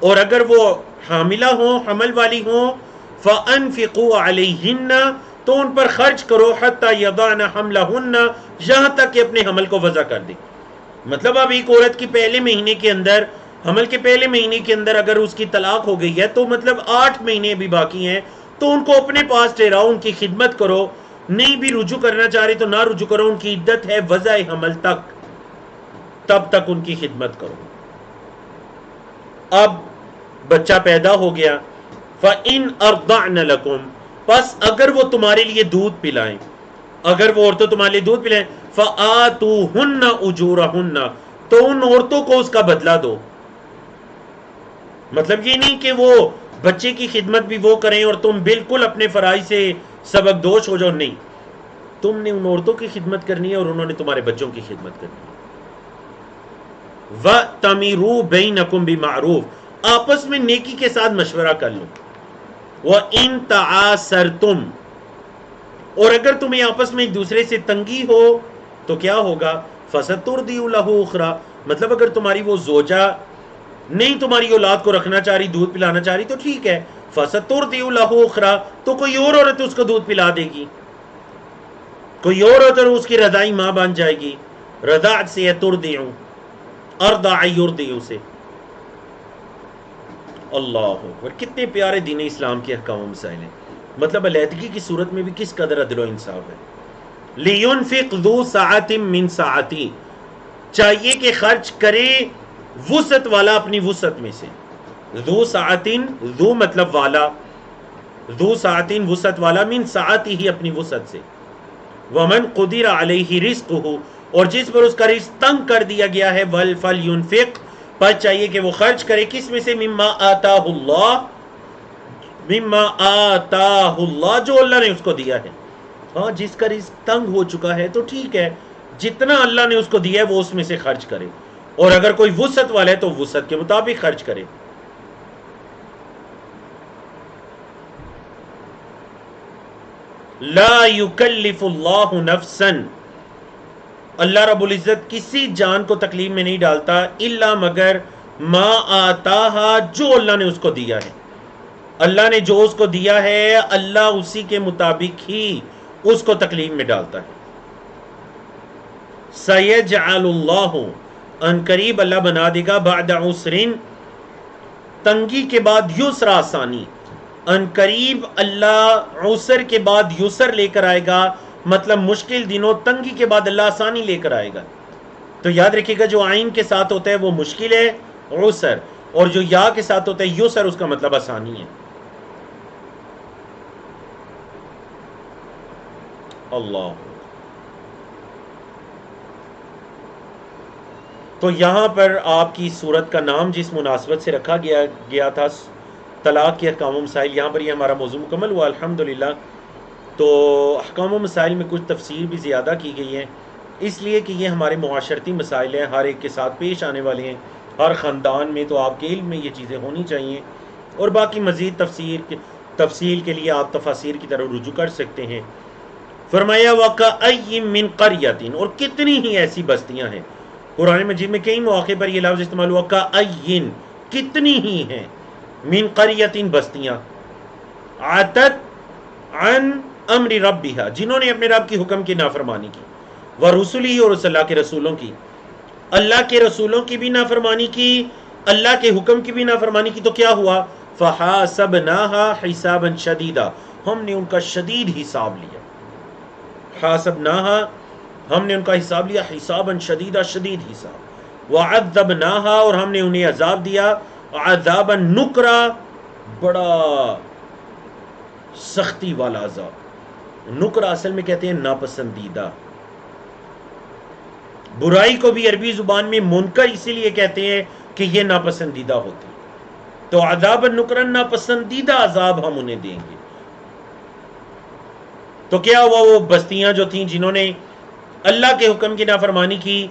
اور اگر وہ حاملہ ہوں، حمل والی ہوں، فَأَنفِقُوا عَلَيْهِنَّ، تو ان پر خرچ کرو، حَتَّى يَضَعْنَ حَمْلَهُنَّ، یہاں تک کہ اپنے حمل کو وضع کر دے۔ مطلب اب ایک عورت کی پہلے مہینے کے اندر، حمل کے پہلے مہینے کے اندر اگر اس کی طلاق ہو گئی ہے تو مطلب 8 مہینے بھی باقی ہیں، تو ان کو اپنے پاس ٹھہراؤ، ان کی خدمت کرو، نہیں بھی رجوع کرنا چاہ رہے تو نہ رجوع کرو، ان کی عدت ہے وضع حمل تک، تب تک ان کی خدمت کرو۔ اب بچہ پیدا ہو گیا، فَإِنْ أَرْضَعْنَ لَكُمْ، پس اگر وہ تمہارے لیے دودھ پلائیں، اگر وہ عورتوں تمہارے لیے دودھ پلائیں، فَآتُوهُنَّ أُجُورَهُنَّ، تو ان عورتوں کو اس کا بدلہ دو۔ مطلب یہ نہیں کہ وہ بچے کی خدمت بھی وہ کریں اور تم بالکل اپنے فرائض سے سبق دوش ہو جاؤ، نہیں، تم نے ان عورتوں کی خدمت کرنی ہے اور انہوں نے تمہارے بچوں کی خدمت کرنی ہے۔ وَأْتَمِرُوا بَيْنَكُمْ بِمَعْرُوفٍ، آپس میں نیکی کے ساتھ مشورہ کر لو۔ وَإِن تَعَاسَرْتُمْ، اور اگر تمہیں آپس میں ایک دوسرے سے تنگی ہو تو کیا ہوگا؟ فَسَتُرْضِعُ لَهُ أُخْرَىٰ، مطلب اگر تمہاری وہ زوجہ نہیں تمہاری اولاد کو رکھنا چاہ رہی، دودھ پلانا چاہ رہی، تو ٹھیک ہے، فَسَتُرْضِعُ لَهُ أُخْرَىٰ، تو کوئی اور عورت اس کو دودھ پلا دے گی، کوئی اور عورت اس کی رضائی ماں بن جائے گی۔ رضاعت سے ہے ترضع، ارضع یرضع سے۔ اللہ اکبر، کتنے پیارے دین اسلام کے احکام و مسائل ہیں، مطلب علیحدگی کی صورت میں بھی کس قدر عدل و انصاف ہے۔ لِيُنْفِقْ ذُو سَعَةٍ مِّن سَعَتِهِ، چاہیے کہ خرچ کرے وسعت والا اپنی وسعت میں سے۔ ذو ساعتن، ذو مطلب والا، ذو ساعتن وسعت والا، من ساعتہ اپنی وسعت سے۔ ومن قدر علیہ رزقہ، اور جس پر اس کا رزق تنگ کر دیا گیا ہے، فلینفق، پر چاہیے کہ وہ خرچ کرے، کس میں سے؟ مما آتاہ اللہ، مما آتاہ اللہ، جو اللہ نے اس کو دیا ہے۔ ہاں، جس کا رزق تنگ ہو چکا ہے تو ٹھیک ہے، جتنا اللہ نے اس کو دیا ہے وہ اس میں سے خرچ کرے، اور اگر کوئی وسعت والا ہے تو وسعت کے مطابق خرچ کرے۔ لا یکلف اللہ نفسا، اللہ رب العزت کسی جان کو تکلیف میں نہیں ڈالتا، الا مگر ما آتاہا، جو اللہ نے اس کو دیا ہے۔ اللہ نے جو اس کو دیا ہے، اللہ اسی کے مطابق ہی اس کو تکلیف میں ڈالتا ہے۔ سیجعل اللہ، ان قریب اللہ بنا دے گا، بعد عسر، تنگی کے بعد یسر، آسانی، ان قریب اللہ عسر کے بعد یسر لے کر آئے گا، مطلب مشکل دنوں، تنگی کے بعد اللہ آسانی لے کر آئے گا۔ تو یاد رکھیے گا، جو عین کے ساتھ ہوتا ہے وہ مشکل ہے، عسر، اور جو یا کے ساتھ ہوتا ہے یسر، اس کا مطلب آسانی ہے۔ اللہ، تو یہاں پر آپ کی سورت کا نام جس مناسبت سے رکھا گیا تھا، طلاق کے احکام و مسائل، یہاں پر یہ ہمارا موضوع مکمل ہوا الحمدللہ۔ تو احکام و مسائل میں کچھ تفسیر بھی زیادہ کی گئی ہے، اس لیے کہ یہ ہمارے معاشرتی مسائل ہیں، ہر ایک کے ساتھ پیش آنے والے ہیں، ہر خاندان میں، تو آپ کے علم میں یہ چیزیں ہونی چاہیے، اور باقی مزید تفصیل کے لیے آپ تفاسیر کی طرف رجوع کر سکتے ہیں۔ فرمایا وَكَأَيٍّ مِّن قَرْيَةٍ، اور کتنی ہی ایسی بستیاں ہیں، قرآن مجید میں کئی مواقع پر یہ لفظ استعمال ہوا، کَأَيٍّ، کتنی ہی ہیں، من قریۃ، بستیاں، عَتَتْ عن امر ربها، جنہوں نے اپنے رب کی حکم کی نافرمانی کی، ورسلہ، اور اس اللہ کے رسولوں کی، اللہ کے رسولوں کی بھی نافرمانی کی، اللہ کے حکم کی بھی نافرمانی کی، تو کیا ہوا؟ فحاسبناها حسابا شدیدا، ہم نے ان کا شدید حساب لیا، حاسبناها، ہم نے ان کا حساب لیا، حسابا شدیدا، شدید حساب، وعذبناها، اور ہم نے انہیں عذاب دیا، عذابا نکرا، بڑا سختی والا عذاب۔ نکرا اصل میں کہتے ہیں ناپسندیدہ، برائی کو بھی عربی زبان میں منکر اسی لیے کہتے ہیں کہ یہ ناپسندیدہ ہوتی، تو عذاب نکرا، ناپسندیدہ عذاب ہم انہیں دیں گے۔ تو کیا ہوا؟ وہ بستیاں جو تھیں جنہوں نے اللہ کے حکم کی نافرمانی کی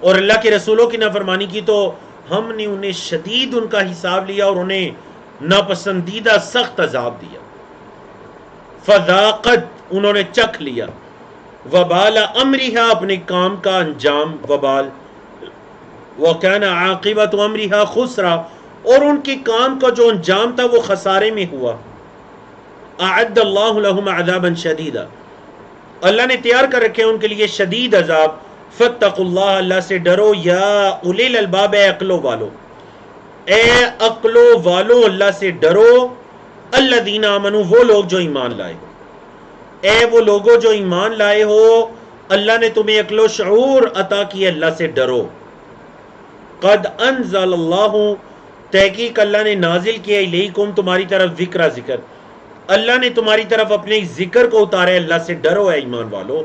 اور اللہ کے رسولوں کی نافرمانی کی تو ہم نے انہیں شدید ان کا حساب لیا اور انہیں ناپسندیدہ سخت عذاب دیا. فذاقت انہوں نے چکھ لیا وبال امرها اپنے کام کا انجام وبال وکان عاقبت امرها خسرا اور ان کے کام کا جو انجام تھا وہ خسارے میں ہوا. اعد اللہ لهم عذابا شدیدا اللہ نے تیار کر رکھے ان کے لیے شدید عذاب. فاتقوا اللہ اللہ سے ڈرو یا اولی الالباب اے عقلوں والو اے عقلوں والو اللہ سے ڈرو. الذین آمنوا وہ لوگ جو ایمان لائے اے وہ لوگوں جو ایمان لائے ہو اللہ نے تمہیں عقل و شعور عطا کی اللہ سے ڈرو. قد انزل اللہ تحقیق اللہ نے نازل کیا الیکم تمہاری طرف ذکر اللہ نے تمہاری طرف اپنے ذکر کو اتارا ہے اللہ سے ڈرو اے ایمان والو.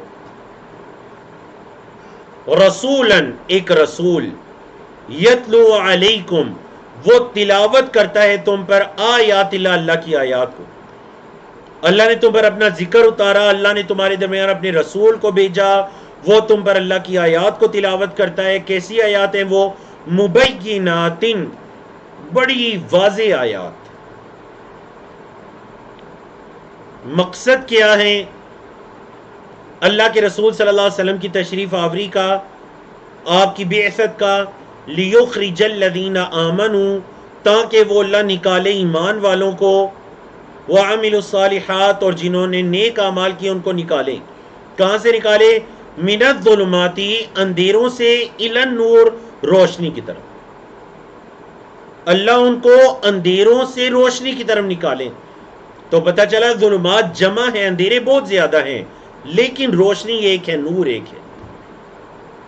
رسولاً ایک رسول یتلو علیکم وہ تلاوت کرتا ہے تم پر آیات اللہ کی آیات کو. اللہ نے تم پر اپنا ذکر اتارا اللہ نے تمہارے درمیان اپنے رسول کو بھیجا وہ تم پر اللہ کی آیات کو تلاوت کرتا ہے. کیسی آیات ہیں وہ؟ مبینات بڑی واضح آیات. مقصد کیا ہے اللہ کے رسول صلی اللہ علیہ وسلم کی تشریف آوری کا آپ کی بعثت کا لیخرج الذین آمنوا تاکہ وہ اللہ نکالے ایمان والوں کو وعملوا الصالحات اور جنہوں نے نیک اعمال کیے ان کو نکالے. کہاں سے نکالے؟ من الظلمات اندھیروں سے الی النور روشنی کی طرف. اللہ ان کو اندھیروں سے روشنی کی طرف نکالے. تو پتہ چلا ظلمات جمع ہے اندھیرے بہت زیادہ ہیں لیکن روشنی ایک ہے نور ایک ہے.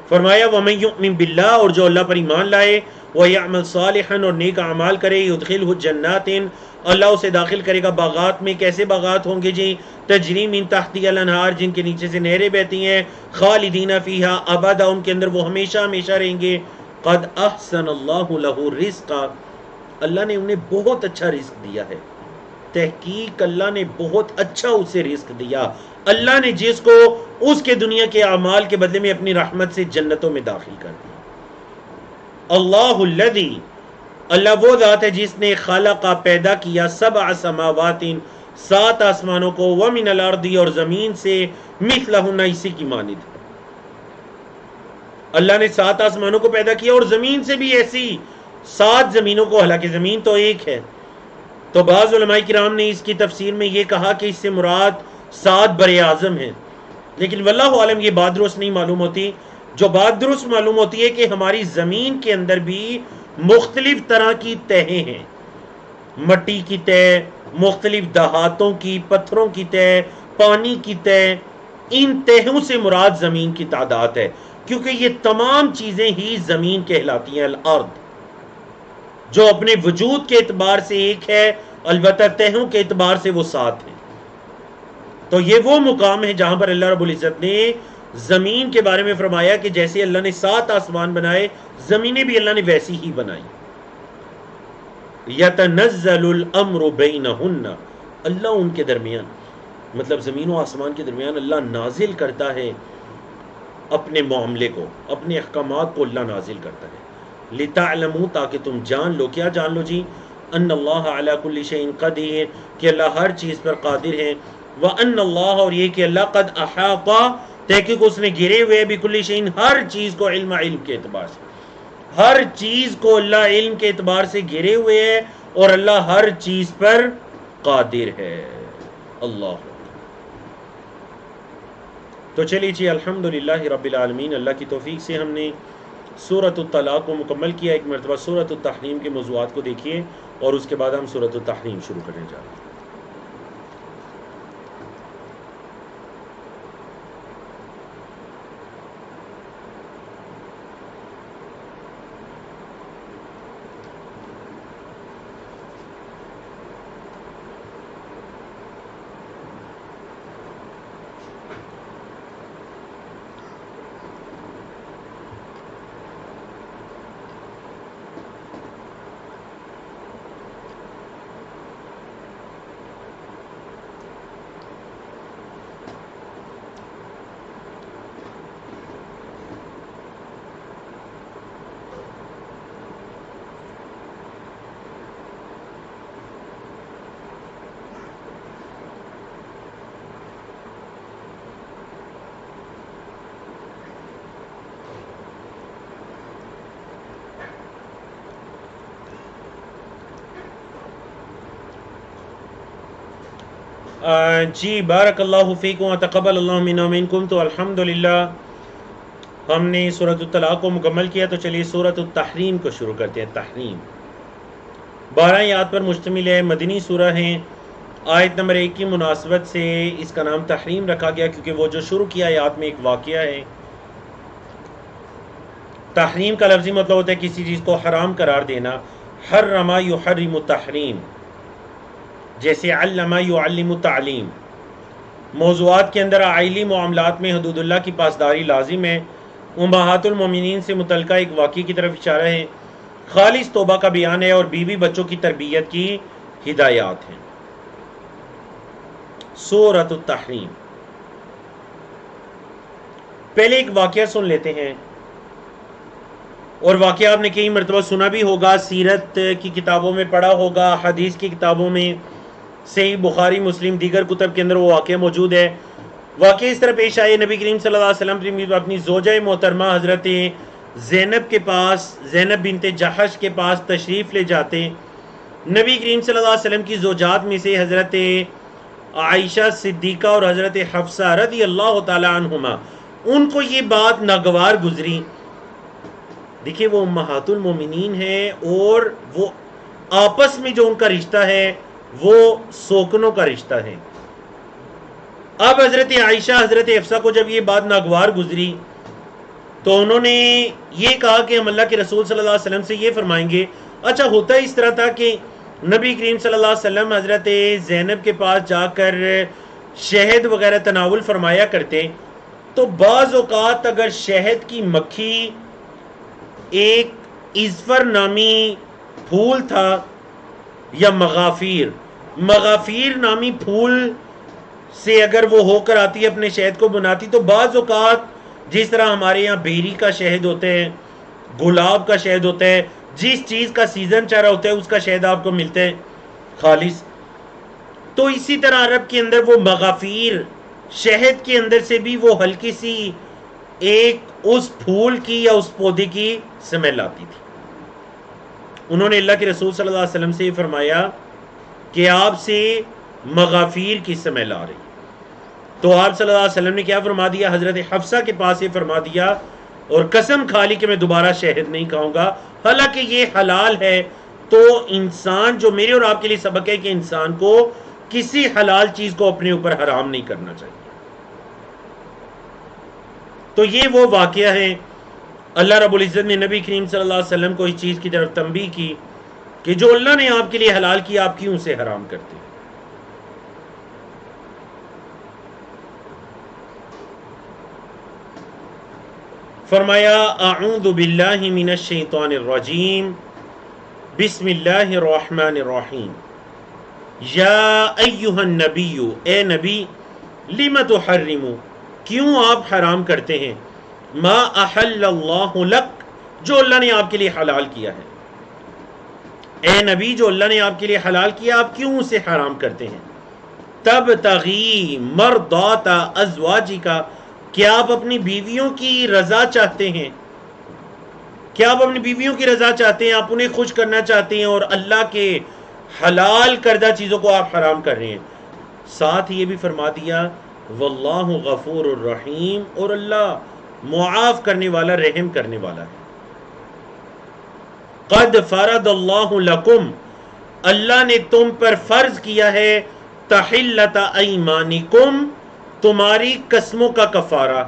فرمایا وَمَن يُؤْمِن بِاللَّهِ اور جو اللہ پر ایمان لائے وَيَعْمَلْ صَالِحًا اور نیک اعمال کرے يُدْخِلْهُ جَنَّاتٍ اللہ اسے داخل کرے گا باغات میں. کیسے باغات ہوں گے جی؟ تجری من تحتها الانہار جن کے نیچے سے نہریں بہتی ہیں. خالدین فیہا ابدا ان کے اندر وہ ہمیشہ ہمیشہ رہیں گے. قد احسن اللہ لہ رزقا اللہ نے انہیں بہت اچھا رزق دیا ہے. تحقیق اللہ نے بہت اچھا اسے رزق دیا. اللہ نے جس کو اس کے دنیا کے اعمال کے بدلے میں اپنی رحمت سے جنتوں میں داخل کر دیا. اللہ الذی اللہ وہ ذات ہے جس نے خلق پیدا کیا سبع سماوات 7 آسمانوں کو ومن الارض اور زمین سے مثلہن اسی کی مانند. اللہ نے 7 آسمانوں کو پیدا کیا اور زمین سے بھی ایسی 7 زمینوں کو حالانکہ زمین تو ایک ہے. تو بعض علماء کرام نے اس کی تفسیر میں یہ کہا کہ اس سے مراد 7 بر اعظم ہیں لیکن واللہ عالم یہ بات درست نہیں معلوم ہوتی. جو بات درست معلوم ہوتی ہے کہ ہماری زمین کے اندر بھی مختلف طرح کی تہیں ہیں. مٹی کی تہ مختلف دھاتوں کی پتھروں کی تہ پانی کی تہ ان تہوں سے مراد زمین کی تعداد ہے کیونکہ یہ تمام چیزیں ہی زمین کہلاتی ہیں. الارض جو اپنے وجود کے اعتبار سے ایک ہے البتہ تہوں کے اعتبار سے وہ 7 ہیں. تو یہ وہ مقام ہے جہاں پر اللہ رب العزت نے زمین کے بارے میں فرمایا کہ جیسے اللہ نے 7 آسمان بنائے زمینیں بھی اللہ نے ویسی ہی بنائی. یتنزل الامر بینہن اللہ ان کے درمیان مطلب زمین و آسمان کے درمیان اللہ نازل کرتا ہے اپنے معاملے کو اپنے احکامات کو اللہ نازل کرتا ہے. لتعلموا تاکہ تم جان لو. کیا جان لو جی؟ ان اللہ علی کل شیء قدیر کہ اللہ ہر چیز پر قادر ہے. وان اللہ اور یہ کہ اللہ قد احاط تحقیق اس نے گھیرے ہوئے بکل شیء ہر چیز کو علم کے اعتبار سے ہر چیز کو اللہ علم کے اعتبار سے گھیرے ہوئے ہے اور اللہ ہر چیز پر قادر ہے. اللہ تو چلیے جی الحمدللہ رب العالمین. اللہ کی توفیق سے ہم نے سورۃ الطلاق کو مکمل کیا. ایک مرتبہ سورۃ التحریم کے موضوعات کو دیکھیے اور اس کے بعد ہم سورۃ التحریم شروع کرنے جا رہے ہیں. جی بارک اللہ فیکم و تقبل اللہ منا منکم. تو الحمدللہ ہم نے سورۃ الطلاق کو مکمل کیا، تو چلیے سورۃ التحریم کو شروع کرتے ہیں. تحریم 12 آیات پر مشتمل ہے، مدنی سورہ ہیں. آیت نمبر 1 کی مناسبت سے اس کا نام تحریم رکھا گیا کیونکہ وہ جو شروع کی آیات میں ایک واقعہ ہے. تحریم کا لفظی مطلب ہوتا ہے کسی چیز کو حرام قرار دینا. حرم یحرم تحریم، جیسے علم یعلم تعلیم. موضوعات کے اندر آئلی معاملات میں حدود اللہ کی پاسداری لازم ہے. امہات المومنین سے متعلقہ ایک واقعے کی طرف اشارہ ہے. خالص توبہ کا بیان ہے اور بیوی بچوں کی تربیت کی ہدایات ہیں. سورۃ التحریم. پہلے ایک واقعہ سن لیتے ہیں، اور واقعہ آپ نے کئی مرتبہ سنا بھی ہوگا، سیرت کی کتابوں میں پڑھا ہوگا، حدیث کی کتابوں میں، صحیح بخاری مسلم دیگر کتب کے اندر وہ واقعہ موجود ہے. واقعہ اس طرح پیش آئے، نبی کریم صلی اللہ علیہ وسلم اپنی زوجہ محترمہ حضرت زینب کے پاس، زینب بنت جحش کے پاس تشریف لے جاتے. نبی کریم صلی اللہ علیہ وسلم کی زوجات میں سے حضرت عائشہ صدیقہ اور حضرت حفصہ رضی اللہ تعالی عنہما، ان کو یہ بات ناگوار گزری. دیکھیں وہ امہات المومنین ہیں اور وہ آپس میں جو ان کا رشتہ ہے وہ سوکنوں کا رشتہ ہے. اب حضرت عائشہ حضرت حفصہ کو جب یہ بات ناگوار گزری تو انہوں نے یہ کہا کہ ہم اللہ کے رسول صلی اللہ علیہ وسلم سے یہ فرمائیں گے. اچھا ہوتا اس طرح تھا کہ نبی کریم صلی اللہ علیہ وسلم حضرت زینب کے پاس جا کر شہد وغیرہ تناول فرمایا کرتے، تو بعض اوقات اگر شہد کی مکھی، ایک ازفر نامی پھول تھا یا مغافیر نامی پھول سے اگر وہ ہو کر آتی اپنے شہد کو بناتی، تو بعض اوقات جس طرح ہمارے یہاں بیری کا شہد ہوتا ہے، گلاب کا شہد ہوتا ہے، جس چیز کا سیزن چل رہا ہوتا ہے اس کا شہد آپ کو ملتا ہے خالص، تو اسی طرح عرب کے اندر وہ مغافیر شہد کے اندر سے بھی وہ ہلکی سی ایک اس پھول کی یا اس پودے کی سمیل آتی تھی. انہوں نے اللہ کے رسول صلی اللہ علیہ وسلم سے یہ فرمایا کہ آپ سے مغافیر کی سمیل آ رہی. تو آپ صلی اللہ علیہ وسلم نے کیا فرما دیا؟ حضرت حفصہ کے پاس یہ فرما دیا اور قسم کھا لی کہ میں دوبارہ شہد نہیں کھاؤں گا، حالانکہ یہ حلال ہے. تو انسان، جو میرے اور آپ کے لیے سبق ہے کہ انسان کو کسی حلال چیز کو اپنے اوپر حرام نہیں کرنا چاہیے. تو یہ وہ واقعہ ہے. اللہ رب العزت نے نبی کریم صلی اللہ علیہ وسلم کو اس چیز کی طرف تنبیہ کی کہ جو اللہ نے آپ کے لیے حلال کیا آپ کیوں اسے حرام کرتے ہیں. فرمایا اعوذ باللہ من الشیطان الرجیم بسم اللہ الرحمن الرحیم. یا ایہا النبی، اے نبی، لم تحرم، کیوں آپ حرام کرتے ہیں، ما احل اللہ لک، جو اللہ نے آپ کے لیے حلال کیا ہے. اے نبی، جو اللہ نے آپ کے لیے حلال کیا آپ کیوں اسے حرام کرتے ہیں. تبتغی مرضات ازواجک، کیا آپ اپنی بیویوں کی رضا چاہتے ہیں، کیا آپ اپنی بیویوں کی رضا چاہتے ہیں، آپ انہیں خوش کرنا چاہتے ہیں اور اللہ کے حلال کردہ چیزوں کو آپ حرام کر رہے ہیں. ساتھ یہ بھی فرما دیا واللہ غفور الرحیم، اور اللہ معاف کرنے والا، رحم کرنے والا ہے. قد فرض اللہ لکم، اللہ نے تم پر فرض کیا ہے، تحلت ایمانکم، تمہاری قسموں کا کفارہ.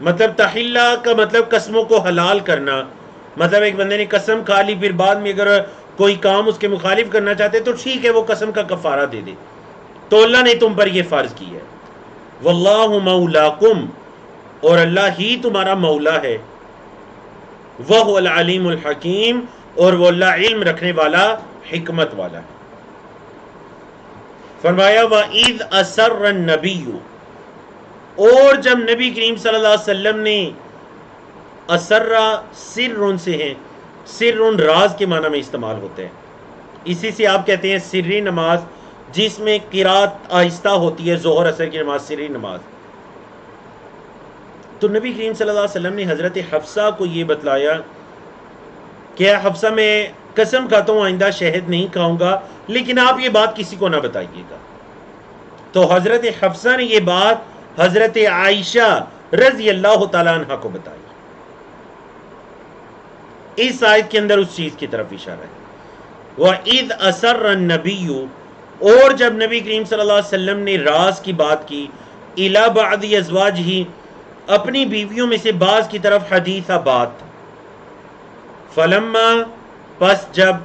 مطلب تحلہ کا مطلب قسموں کو حلال کرنا. مطلب ایک بندے نے قسم کھا لی، پھر بعد میں اگر کوئی کام اس کے مخالف کرنا چاہتے تو ٹھیک ہے وہ قسم کا کفارہ دے دے. تو اللہ نے تم پر یہ فرض کی ہے. واللہ مولاکم، اور اللہ ہی تمہارا مولا ہے. وَهُوَ الْعَلِيمُ الْحَكِيمُ، اور وہ اللہ علم رکھنے والا، حکمت والا ہے. فرمایا وَإِذْ أَسَرَّ النَّبِيُّ، اور جب نبی کریم صلی اللہ علیہ وسلم نے، اسرہ سر سے ہیں، سر راز کے معنی میں استعمال ہوتے ہیں. اسی سے آپ کہتے ہیں سری نماز، جس میں قرات آہستہ ہوتی ہے، ظہر عصر کی نماز سری نماز. تو نبی کریم صلی اللہ علیہ وسلم نے حضرت حفصہ کو یہ بتلایا کہ حفصہ میں قسم کھاتا ہوں آئندہ شہد نہیں کھاؤں گا، لیکن آپ یہ بات کسی کو نہ بتائیے گا. تو حضرت حفصہ نے یہ بات حضرت عائشہ رضی اللہ تعالیٰ عنہ کو بتائی. اس آیت کے اندر اس چیز کی طرف اشارہ ہے. وَإِذْ أَسَرَّ النَّبِيُّ، اور جب نبی کریم صلی اللہ علیہ وسلم نے راز کی بات کی، إِلَى بَعْضِ أَزْوَاجِهِ، اپنی بیویوں میں سے بعض کی طرف حدیثہ بات، فَلَمَّا، پس جب،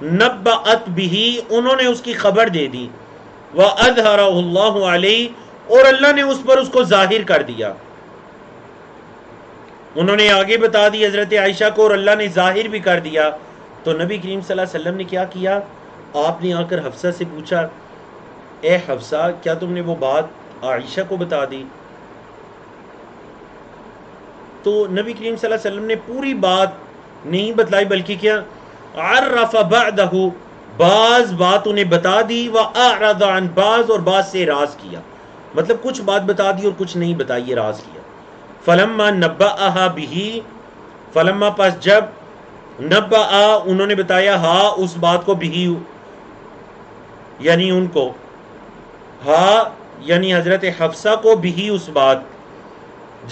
نَبَّأَتْ بِهِ، انہوں نے اس کی خبر دے دی، وَأَظْهَرَهُ اللَّهُ عَلَيْهِ، اور اللہ نے اس پر اس کو ظاہر کر دیا. انہوں نے آگے بتا دی حضرت عائشہ کو اور اللہ نے ظاہر بھی کر دیا. تو نبی کریم صلی اللہ علیہ وسلم نے کیا کیا؟ آپ نے آ کر حفصہ سے پوچھا، اے حفصہ کیا تم نے وہ بات عائشہ کو بتا دی؟ تو نبی کریم صلی اللہ علیہ وسلم نے پوری بات نہیں بتلائی، بلکہ کیا، عرف بعدہ، بعض بات انہیں بتا دی، وَأَعْرَضَ عَنْ بعض، اور بعض سے اعراض کیا. مطلب کچھ بات بتا دی اور کچھ نہیں بتائی، اعراض کیا. فَلَمَّا نَبَّأَهَا بِهِ، فَلَمَّا، پس جب، نبأ، انہوں نے بتایا، ہاں اس بات کو، بھی یعنی ان کو، ہاں یعنی حضرت حفصہ کو، بھی اس بات،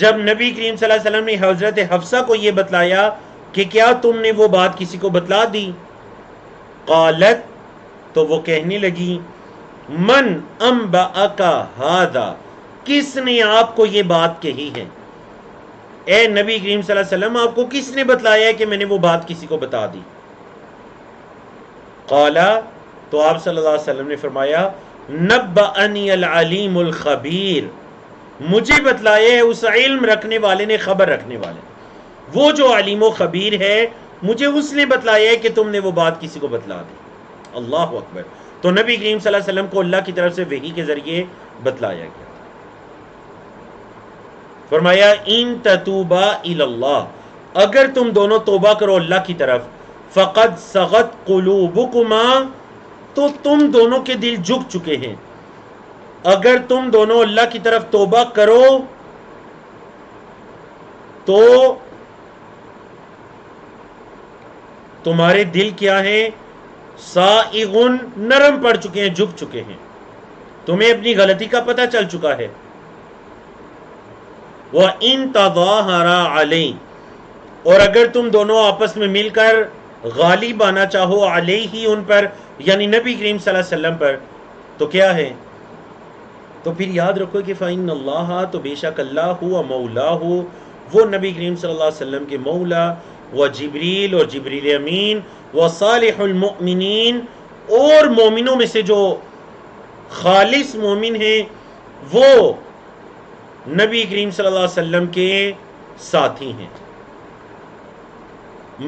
جب نبی کریم صلی اللہ علیہ وسلم نے حضرت حفصہ کو یہ بتلایا کہ کیا تم نے وہ بات کسی کو بتلا دی؟ قالت، تو وہ کہنے لگی، من انبأک ھذا، کس نے آپ کو یہ بات کہی ہے؟ اے نبی کریم صلی اللہ علیہ وسلم آپ کو کس نے بتلایا ہے کہ میں نے وہ بات کسی کو بتا دی؟ قالا، تو آپ صلی اللہ علیہ وسلم نے فرمایا، نبأنی العلیم الخبیر، مجھے بتلایا ہے اس علم رکھنے والے نے، خبر رکھنے والے، وہ جو علیم و خبیر ہے، مجھے اس نے بتلایا ہے کہ تم نے وہ بات کسی کو بتلا دی. اللہ اکبر. تو نبی کریم صلی اللہ علیہ وسلم کو اللہ کی طرف سے وحی کے ذریعے بتلایا گیا. فرمایا، ان تتوبا الی اللہ، اگر تم دونوں توبہ کرو اللہ کی طرف، فقد صغت قلوبکما، تو تم دونوں کے دل جھک چکے ہیں. اگر تم دونوں اللہ کی طرف توبہ کرو تو تمہارے دل کیا ہیں؟ سائغن، نرم پڑ چکے ہیں، جھک چکے ہیں، تمہیں اپنی غلطی کا پتہ چل چکا ہے. وَإِن تَظَاهَرَا عَلَيْهِ، اور اگر تم دونوں آپس میں مل کر غالب آنا چاہو، علیہ ان پر، یعنی نبی کریم صلی اللہ علیہ وسلم پر، تو کیا ہے؟ تو پھر یاد رکھو کہ فَإِنَّ اللَّهَ، تو بے شک اللہ ہوا مولاہ، وہ نبی کریم صلی اللہ علیہ وسلم کے مولا، وجبریل، اور جبریل امین، وصالح المؤمنین، اور مومنوں میں سے جو خالص مومن ہیں وہ نبی کریم صلی اللہ علیہ وسلم کے ساتھی ہیں.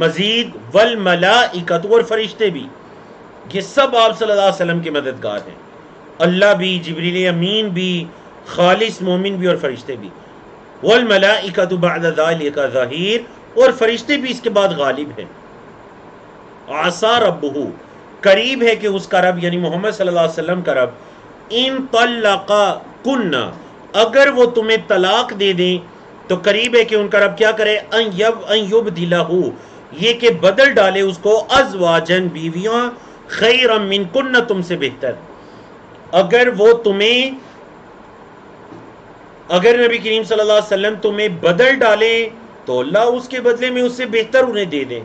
مزید والملائکۃ، اور فرشتے بھی، یہ سب آپ صلی اللہ علیہ وسلم کے مددگار ہیں. اللہ بھی، جبریل امین بھی، خالص مومن بھی، اور فرشتے بھی. والملائکۃ بعد ذلک ظہیر، اور فرشتے بھی اس کے بعد غالب ہیں. عسیٰ ربہ، قریب ہے کہ اس کا رب، یعنی محمد صلی اللہ علیہ وسلم کا رب، ان طلقکن، اگر وہ تمہیں طلاق دے دیں تو قریب ہے کہ ان کا رب کیا کرے؟ ان یبدلہ، یہ کہ بدل ڈالے اس کو، ازواجن، بیویاں، خیرا منکن، تم سے بہتر. اگر وہ تمہیں، اگر نبی کریم صلی اللہ علیہ وسلم تمہیں بدل ڈالے تو اللہ اس کے بدلے میں اس سے بہتر انہیں دے دیں.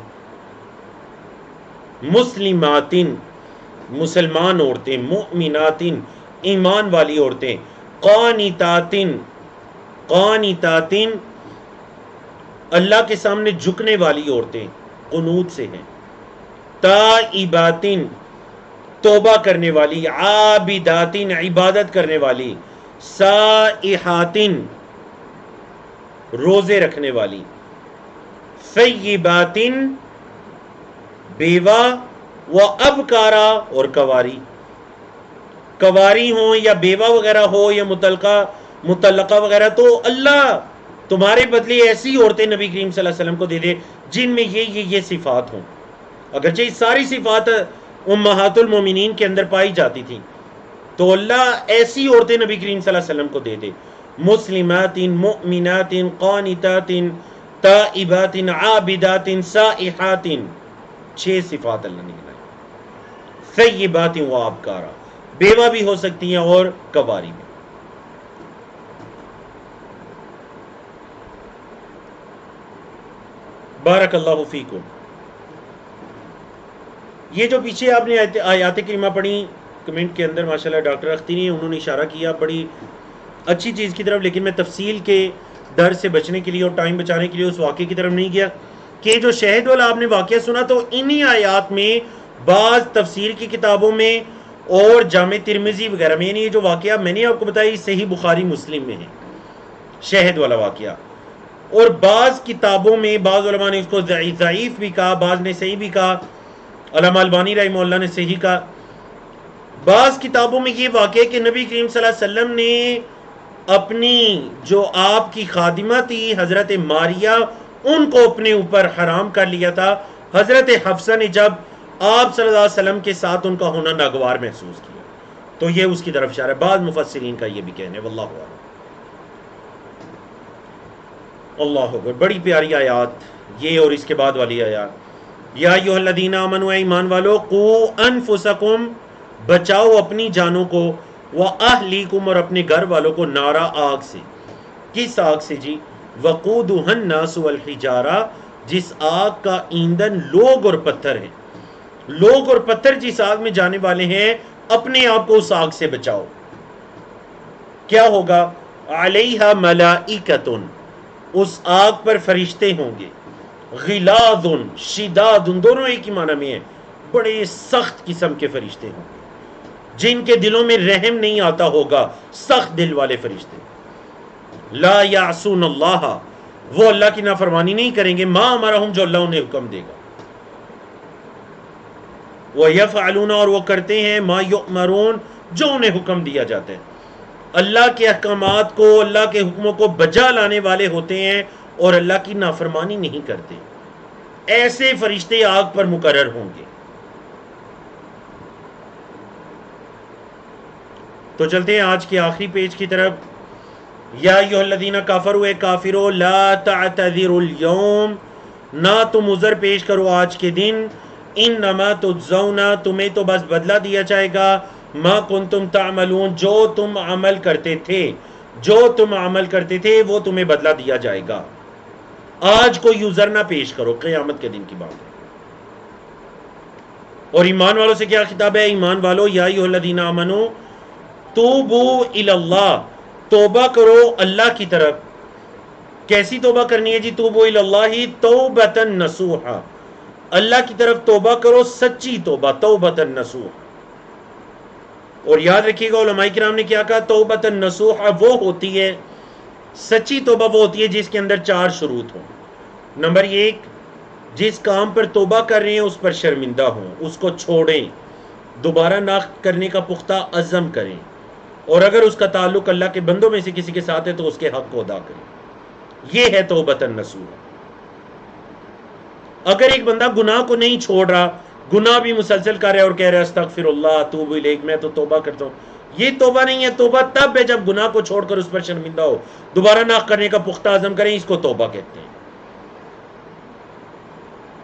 مسلماتن، مسلمان عورتیں، مؤمناتن، ایمان والی عورتیں، قانتاتن، قانتاتن، اللہ کے سامنے جھکنے والی عورتیں، قنوت سے ہیں. تائباتن، توبہ کرنے والی، عابداتن، عبادت کرنے والی، سائحاتن، روزے رکھنے والی، ثیباتن، بیوہ، و ابکارا، اور کواری. کواری ہوں یا بیوہ وغیرہ ہو یا مطلقہ وغیرہ، تو اللہ تمہارے بدلے ایسی عورتیں نبی کریم صلی اللہ علیہ وسلم کو دے دے جن میں یہ صفات ہوں. اگرچہ یہ ساری صفات امہات المومنین کے اندر پائی جاتی تھی، تو اللہ ایسی عورتیں نبی کریم صلی اللہ علیہ وسلم کو دے دے. مسلمات، مؤمنات، قانتات، تائبات، عابدات، سائحات، 6 صفات اللہ نے گنائی. ثیبات و ابکارا، بیوہ بھی ہو سکتی ہیں اور کواری بھی. بارک اللہ فیکم. یہ جو پیچھے آپ نے آیات کریمہ پڑھی کمنٹ کے اندر ماشاءاللہ ڈاکٹر اختری انہوں نے اشارہ کیا بڑی اچھی چیز کی طرف، لیکن میں تفصیل کے ڈر سے بچنے کے لیے اور ٹائم بچانے کے لیے اس واقعے کی طرف نہیں گیا کہ جو شہد والا آپ نے واقعہ سنا تو انہی آیات میں بعض تفسیر کی کتابوں میں اور جامع ترمذی وغیرہ میں، یعنی یہ جو واقعہ میں نے آپ کو بتایا صحیح بخاری مسلم میں ہے شہد والا واقعہ، اور بعض کتابوں میں بعض علماء نے اس کو ضعیف بھی کہا، بعض نے صحیح بھی کہا، علامہ البانی رحمہ اللہ نے صحیح کہا. بعض کتابوں میں یہ واقعہ کہ نبی کریم صلی اللہ علیہ وسلم نے اپنی جو آپ کی خادمہ تھی حضرت ماریہ ان کو اپنے اوپر حرام کر لیا تھا. حضرت حفصہ نے جب آپ صلی اللہ علیہ وسلم کے ساتھ ان کا ہونا ناگوار محسوس کیا، تو یہ اس کی طرف اشارہ ہے. بعض مفسرین کا یہ بھی کہنا ہے واللہ اعلم. اللہ اکبر. بڑی پیاری آیات یہ اور اس کے بعد والی آیات. یا ایھا الذین آمنوا ایمان والو قوا انفسکم بچاؤ اپنی جانوں کو، واہلیکم اور اپنے گھر والوں کو، نارا آگ سے. کس آگ سے جی؟ وقودھا الناس والحجارہ جس آگ کا ایندھن لوگ اور پتھر ہیں. لوگ اور پتھر جس آگ میں جانے والے ہیں اپنے آپ کو اس آگ سے بچاؤ. کیا ہوگا؟ علیہا ملائکۃ اس آگ پر فرشتے ہوں گے، غلاظ شداد دونوں ایک ہی معنی میں ہیں، بڑے سخت قسم کے فرشتے ہوں گے جن کے دلوں میں رحم نہیں آتا ہوگا، سخت دل والے فرشتے. لا یعصون اللہ وہ اللہ کی نافرمانی نہیں کریں گے، ما امرہم جو اللہ انہیں حکم دے گا، وَيَفْعَلُونَ اور وہ کرتے ہیں ما یؤمرون جو انہیں حکم دیا جاتا ہے. اللہ کے احکامات کو، اللہ کے حکموں کو بجا لانے والے ہوتے ہیں اور اللہ کی نافرمانی نہیں کرتے. ایسے فرشتے آگ پر مقرر ہوں گے. تو چلتے ہیں آج کے آخری پیج کی طرف. یا ایھا الذین کفروا کافرو لا تعتذروا اليوم نہ تم عذر پیش کرو آج کے دن، انما تجزون تمہیں تو بس بدلہ دیا جائے گا، ما کنتم تعملون جو تم عمل کرتے تھے، جو تم عمل کرتے تھے وہ تمہیں بدلہ دیا جائے گا. آج کوئی عذر نہ پیش کرو، قیامت کے دن کی بات ہے. اور ایمان والوں سے کیا خطاب ہے؟ ایمان والو یا ایھا الذین آمنو توبوا الی اللہ توبہ کرو اللہ کی طرف. کیسی توبہ کرنی ہے جی؟ توبوا الی اللہ توبۃ نصوحا اللہ کی طرف توبہ کرو سچی توبہ، توبۃ نصوحا. اور یاد رکھیے گا علماء کرام نے کیا کہا؟ توبۃ نصوحا وہ ہوتی ہے، سچی توبہ وہ ہوتی ہے جس کے اندر 4 شروط ہوں. نمبر 1، جس کام پر توبہ کر رہے ہیں اس پر شرمندہ ہوں، اس کو چھوڑیں، دوبارہ نہ کرنے کا پختہ عزم کریں، اور اگر اس کا تعلق اللہ کے بندوں میں سے کسی کے ساتھ ہے تو اس کے حق کو ادا کریں. یہ ہے توبۃ نصوحا. اگر ایک بندہ گناہ کو نہیں چھوڑ رہا، گناہ بھی مسلسل کر رہا ہے اور کہہ رہا ہے استغفر اللہ اتوب الیک، میں تو توبہ کرتا ہوں، یہ توبہ نہیں ہے. توبہ تب ہے جب گناہ کو چھوڑ کر اس پر شرمندہ ہو، دوبارہ نہ کرنے کا پختہ عزم کریں، اس کو توبہ کہتے ہیں.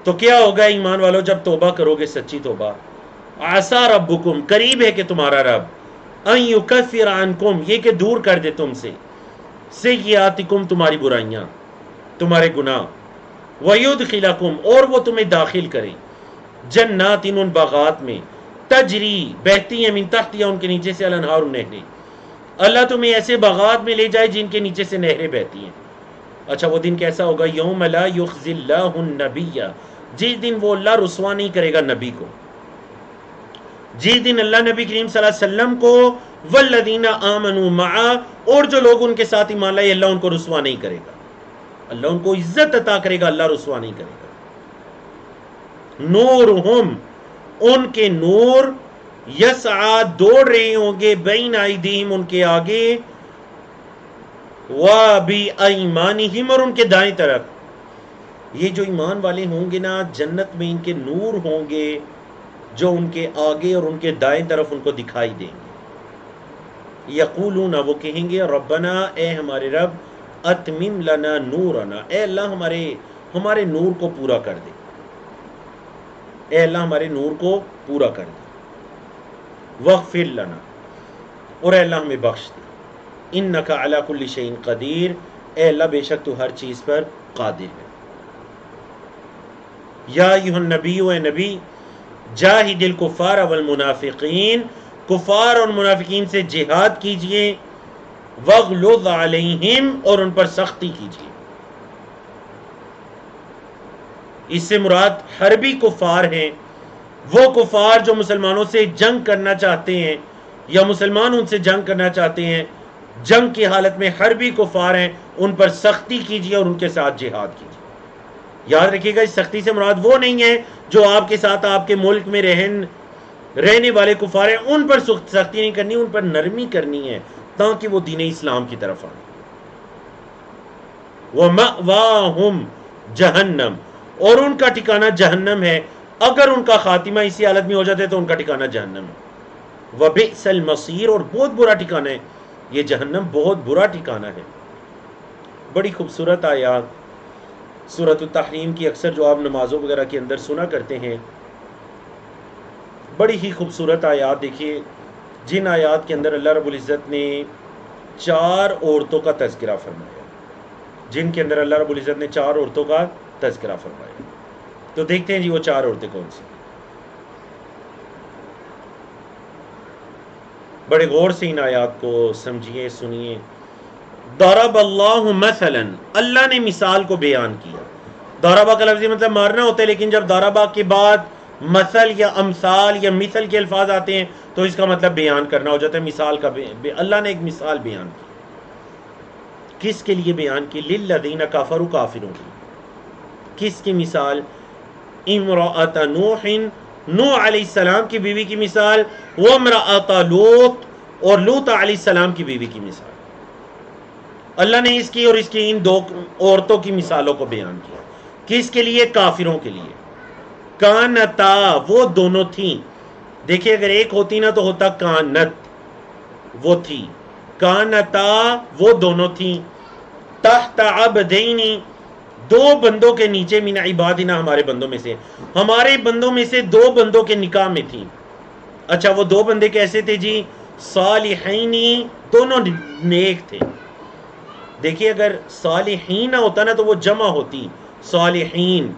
تو کیا ہوگا ایمان والو جب توبہ کرو گے سچی توبہ؟ عسیٰ ربکم قریب ہے کہ تمہارا رب، ان یکفر عنکم یہ کہ دور کر دے تم سے، سیئاتکم تمہاری برائیاں، تمہارے گناہ، ویدخلکم اور وہ تمہیں داخل کرے، جنات ان باغات میں، تجری بہتی ہیں، من تحتہا ان کے نیچے سے، الانہار نہریں. اللہ تمہیں ایسے باغات میں لے جائے جن کے نیچے سے نہریں بہتی ہیں. اچھا وہ دن کیسا ہوگا؟ یوم لا یخزی اللہ النبی جس دن وہ اللہ رسوا نہیں کرے گا نبی کو، جس دن اللہ نبی کریم صلی اللہ علیہ وسلم کو، والذین آمنوا معہ اور جو لوگ ان کے ساتھ ایمان لائے، اللہ ان کو رسوا نہیں کرے گا، اللہ ان کو عزت عطا کرے گا، اللہ رسوا نہیں کرے گا. نورہم ان کے نور، یسعا دوڑ رہے ہوں گے، بین ایدیہم ان کے آگے، وَبِأَيْمَانِهِمْ اور ان کے دائیں طرف. یہ جو ایمان والے ہوں گے نا جنت میں، ان کے نور ہوں گے جو ان کے آگے اور ان کے دائیں طرف ان کو دکھائی دیں گے. یقولون وہ کہیں گے ربنا اے ہمارے رب، اتمم لنا نورنا اے اللہ ہمارے نور کو پورا کر دے، اے اللہ ہمارے نور کو پورا کر دے. وغفر لنا، اور اے اللہ ہمیں بخش دے، انک علی کل شیء قدیر، اے اللہ بے شک تو ہر چیز پر قادر ہے۔ یا ایھا النبی، اے نبی، جاہد الکفار والمنافقین، کفار اور منافقین سے جہاد کیجئے، وغلظ علیہم، اور ان پر سختی کیجئے۔ اس سے مراد حربی کفار ہیں، وہ کفار جو مسلمانوں سے جنگ کرنا چاہتے ہیں یا مسلمان ان سے جنگ کرنا چاہتے ہیں، جنگ کی حالت میں حربی کفار ہیں، ان پر سختی کیجئے اور ان کے ساتھ جہاد کیجئے۔ یاد رکھیے گا، اس سختی سے مراد وہ نہیں ہے جو آپ کے ساتھ آپ کے ملک میں رہنے والے کفار ہیں، ان پر سختی نہیں کرنی، ان پر نرمی کرنی ہے تاکہ وہ دین اسلام کی طرف آئیں۔ وَمَأْوَاهُمْ جہنم، اور ان کا ٹھکانہ جہنم ہے، اگر ان کا خاتمہ اسی حالت میں ہو جاتا ہے تو ان کا ٹھکانہ جہنم ہے۔ وَبِئْسَ الْمَصِيرُ، اور بہت برا ٹھکانہ ہے یہ جہنم، بہت برا ٹھکانہ ہے۔ بڑی خوبصورت آیات سورۃ التحریم کی اکثر جو آپ نمازوں وغیرہ کے اندر سنا کرتے ہیں، بڑی ہی خوبصورت آیات دیکھیے، جن آیات کے اندر اللہ رب العزت نے 4 عورتوں کا تذکرہ فرمایا، جن کے اندر اللہ رب العزت نے 4 عورتوں کا تذکرہ فرمایا۔ تو دیکھتے ہیں جی وہ 4 عورتیں کون سی۔ بڑے غور سے ان آیات کو سمجھیے، سنیے۔ ضرب اللہ مثلا، اللہ نے مثال کو بیان کیا۔ ضربہ کا لفظی مطلب مارنا ہوتا ہے، لیکن جب ضربہ کے بعد مثل یا امثال یا مثل کے الفاظ آتے ہیں تو اس کا مطلب بیان کرنا ہو جاتا ہے، مثال کا اللہ نے ایک مثال بیان کی۔ کس کے لیے بیان کی؟ للذین کفروا، کافروں کی۔ کس کی مثال؟ امرأۃ نوح، نوح علیہ السلام کی بیوی کی مثال، وامرأۃ لوط، اور لوط علیہ السلام کی بیوی کی مثال۔ اللہ نے اس کی اور اس کی ان 2 عورتوں کی مثالوں کو بیان کیا۔ کس کے لیے؟ کافروں کے لیے۔ کانتا، وہ دونوں تھیں۔ دیکھیں اگر ایک ہوتی نا تو ہوتا کانت، وہ تھی۔ کانتا، وہ دونوں تھیں۔ تحت عبدین، 2 بندوں کے نیچے، من عبادنا، ہمارے بندوں میں سے، ہمارے بندوں میں سے 2 بندوں کے نکاح میں تھیں۔ اچھا وہ 2 بندے کیسے تھے جی؟ صالحین، دونوں نیک تھے۔ دیکھیے اگر صالحین ہوتا نا تو وہ جمع ہوتی، صالحین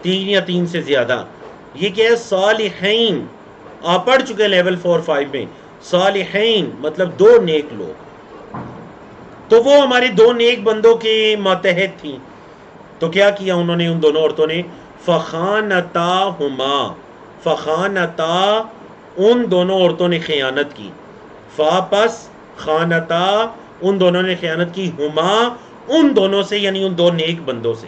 3 یا 3 سے زیادہ۔ یہ کیا ہے؟ صالحین، آپ پڑھ چکے لیول 4-5 میں، صالحین مطلب 2 نیک لوگ۔ تو وہ ہمارے 2 نیک بندوں کے ماتحت تھیں۔ تو کیا کیا انہوں نے، ان دونوں عورتوں نے؟ فخانتاہما، فخانتا، ان دونوں عورتوں نے خیانت کی۔ پس خانتا، ان دونوں نے خیانت کی، ہما، ان دونوں سے، یعنی ان 2 نیک بندوں سے۔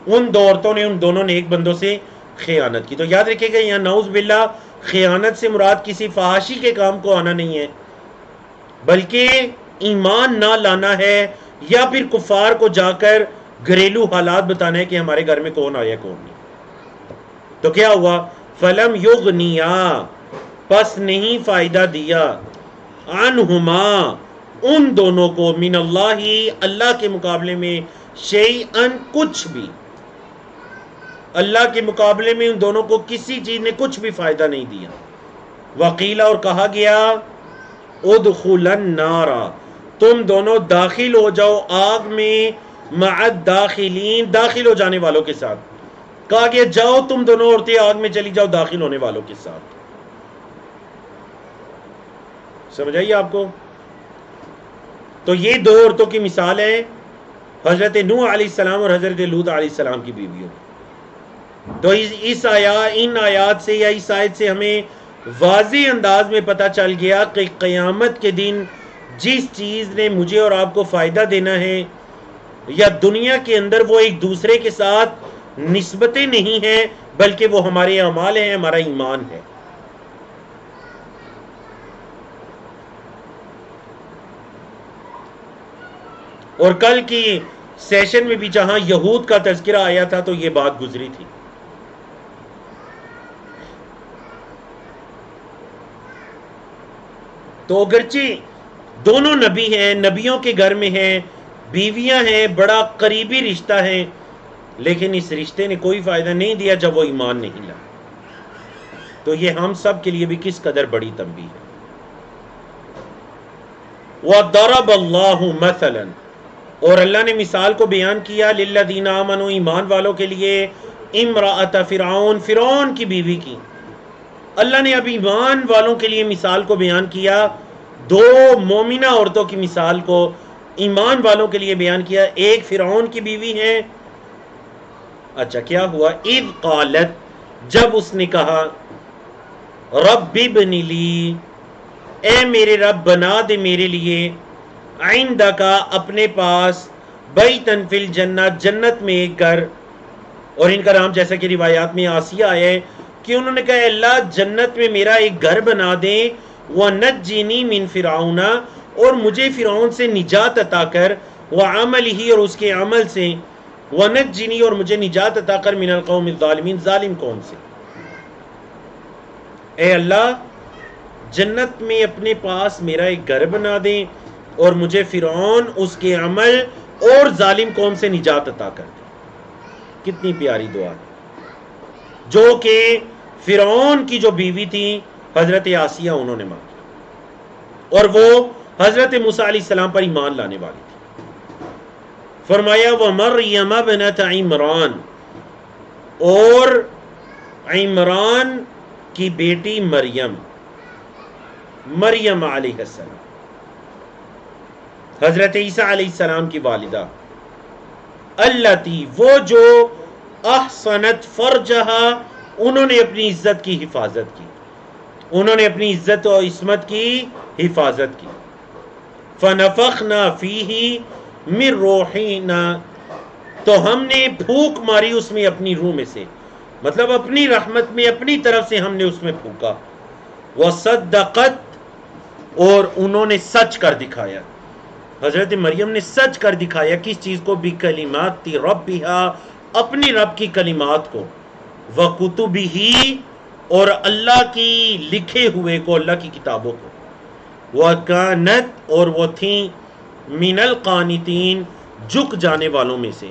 ان 2 عورتوں نے ان دونوں نیک بندوں سے خیانت کی۔ تو یاد رکھیے گا یہاں نعوذ باللہ خیانت سے مراد کسی فحاشی کے کام کو آنا نہیں ہے، بلکہ ایمان نہ لانا ہے، یا پھر کفار کو جا کر گھریلو حالات بتانا ہے کہ ہمارے گھر میں کون آیا کون نہیں۔ تو کیا ہوا؟ فلم یغنیا، پس نہیں فائدہ دیا، عنہما، ان دونوں کو، من اللہ، اللہ کے مقابلے میں، شیئن، کچھ بھی، اللہ کے مقابلے میں ان دونوں کو کسی چیز نے کچھ بھی فائدہ نہیں دیا۔ وقیل، اور کہا گیا، ادخلا النار، تم دونوں داخل ہو جاؤ آگ میں، مع الداخلین، داخل ہو جانے والوں کے ساتھ۔ کہا گیا جاؤ تم دونوں عورتیں آگ میں چلی جاؤ داخل ہونے والوں کے ساتھ۔ سمجھ آئیے آپ کو؟ تو یہ 2 عورتوں کی مثال ہے، حضرت نوح علیہ السلام اور حضرت لوط علیہ السلام کی بیویوں۔ تو ان آیات سے یا اس آیت سے ہمیں واضح انداز میں پتہ چل گیا کہ قیامت کے دن جس چیز نے مجھے اور آپ کو فائدہ دینا ہے، یا دنیا کے اندر وہ ایک دوسرے کے ساتھ نسبتیں نہیں ہیں، بلکہ وہ ہمارے اعمال ہیں، ہمارا ایمان ہے۔ اور کل کی سیشن میں بھی جہاں یہود کا تذکرہ آیا تھا تو یہ بات گزری تھی۔ تو اگرچہ دونوں نبی ہیں، نبیوں کے گھر میں ہیں، بیویاں ہیں، بڑا قریبی رشتہ ہے، لیکن اس رشتے نے کوئی فائدہ نہیں دیا جب وہ ایمان نہیں لایا۔ تو یہ ہم سب کے لیے بھی کس قدر بڑی تنبیہ ہے۔ وَضَرَبَ اللَّهُ مَثَلًا، اور اللہ نے مثال کو بیان کیا، لِلَّذِينَ آمَنُوا، ایمان والوں کے لیے، امرأۃ فرعون، فرعون کی بیوی کی۔ اللہ نے اب ایمان والوں کے لیے مثال کو بیان کیا، دو مومنہ عورتوں کی مثال کو ایمان والوں کے لیے بیان کیا، ایک فرعون کی بیوی ہے۔ اچھا کیا ہوا؟ اذ قالت، جب اس نے کہا، رب ابن لی، اے میرے رب بنا دے میرے لیے، عندک، اپنے پاس، بیتن فی الجنہ، جنت میں ایک گھر۔ اور ان کا نام جیسا کہ روایات میں آسیہ آیا ہے کہ انہوں نے کہا اے اللہ جنت میں میرا ایک گھر بنا دیں، وَنَجِّنِی مِن فِرْعَوْنَ، اور مجھے فرعون سے نجات عطا کر، وَعَمَلِهِ، اور اس کے عمل سے، وَنَجِّنِی، اور مجھے نجات عطا کر، مِنَ الْقَوْمِ الظَّالِمِينَ، ظالم قوم سے۔ اے اللہ جنت میں اپنے پاس میرا ایک گھر بنا دیں اور مجھے فرعون، اس کے عمل اور ظالم قوم سے نجات عطا کر دیں۔ کتنی پیاری دعا ہے، جو کہ فرعون کی جو بیوی تھی حضرت آسیہ، انہوں نے مانگی، اور وہ حضرت موسیٰ علیہ السلام پر ایمان لانے والی تھی۔ فرمایا وَمَرْيَمَ ابْنَتَ عِمْرَان، اور عمران کی بیٹی مریم، مریم علیہ السلام، حضرت عیسیٰ علیہ السلام کی والدہ، التی، وہ جو، احسنت فرجہا، انہوں نے اپنی عزت کی حفاظت کی، انہوں نے اپنی عزت و عصمت کی حفاظت کی، فنفخنا فیہ من روحنا، تو ہم نے پھونک ماری اس میں اپنی روح میں سے، مطلب اپنی رحمت میں اپنی طرف سے ہم نے اس میں پھونکا، وصدقت، اور انہوں نے سچ کر دکھایا، حضرت مریم نے سچ کر دکھایا کس چیز کو؟ بکلمات ربہا، اپنی رب کی کلمات کو، وکتبہ، اور اللہ کی لکھے ہوئے کو، اللہ کی کتابوں کو، وکانت، اور وہ تھیں، من القانتین، جھک جانے والوں میں سے،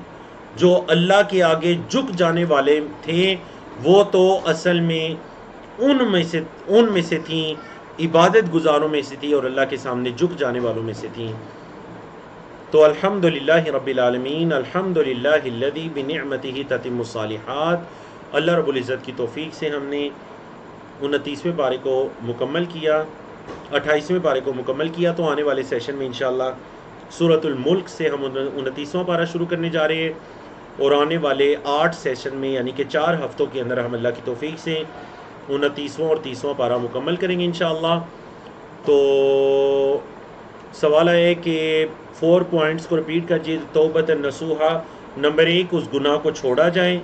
جو اللہ کے آگے جھک جانے والے تھے، وہ تو اصل میں ان میں سے تھیں، عبادت گزاروں میں سے تھی، اور اللہ کے سامنے جھک جانے والوں میں سے تھیں۔ تو الحمدللہ رب العالمین، الحمدللہ الذی بنعمتہ تتم الصالحات، اللہ رب العزت کی توفیق سے ہم نے 29ویں پارے کو مکمل کیا، 28ویں پارے کو مکمل کیا۔ تو آنے والے سیشن میں انشاءاللہ سورۃ الملک سے ہم 29واں پارہ شروع کرنے جا رہے ہیں، اور آنے والے 8 سیشن میں، یعنی کہ 4 ہفتوں کے اندر، ہم اللہ کی توفیق سے 29واں اور 30واں پارہ مکمل کریں گے انشاءاللہ۔ تو سوال ہے کہ 4 پوائنٹس کو ریپیٹ کیجیے۔ توبۃ نصوحا، نمبر 1 اس گناہ کو چھوڑا جائے،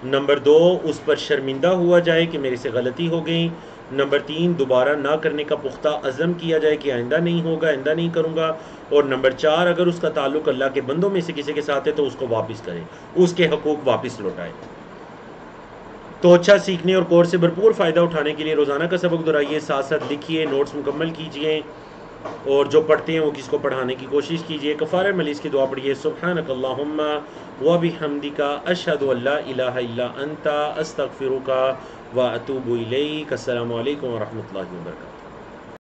نمبر 2 اس پر شرمندہ ہوا جائے کہ میرے سے غلطی ہو گئی، نمبر 3 دوبارہ نہ کرنے کا پختہ عزم کیا جائے کہ آئندہ نہیں ہوگا، آئندہ نہیں کروں گا، اور نمبر 4 اگر اس کا تعلق اللہ کے بندوں میں سے کسی کے ساتھ ہے تو اس کو واپس کرے، اس کے حقوق واپس لوٹائے۔ تو اچھا سیکھنے اور کورس سے بھرپور فائدہ اٹھانے کے لیے روزانہ کا سبق دہرائیے، ساتھ ساتھ لکھیے، نوٹس مکمل کیجیے، اور جو پڑھتے ہیں وہ کس کو پڑھانے کی کوشش کیجیے۔ کفارہ مجلس کی دعا پڑھیے، سبحانک اللہم وبحمدک، اشہد ان لا الہ الا انت، استغفرک واتوب الیک۔ السلام علیکم ورحمۃ اللہ وبرکاتہ۔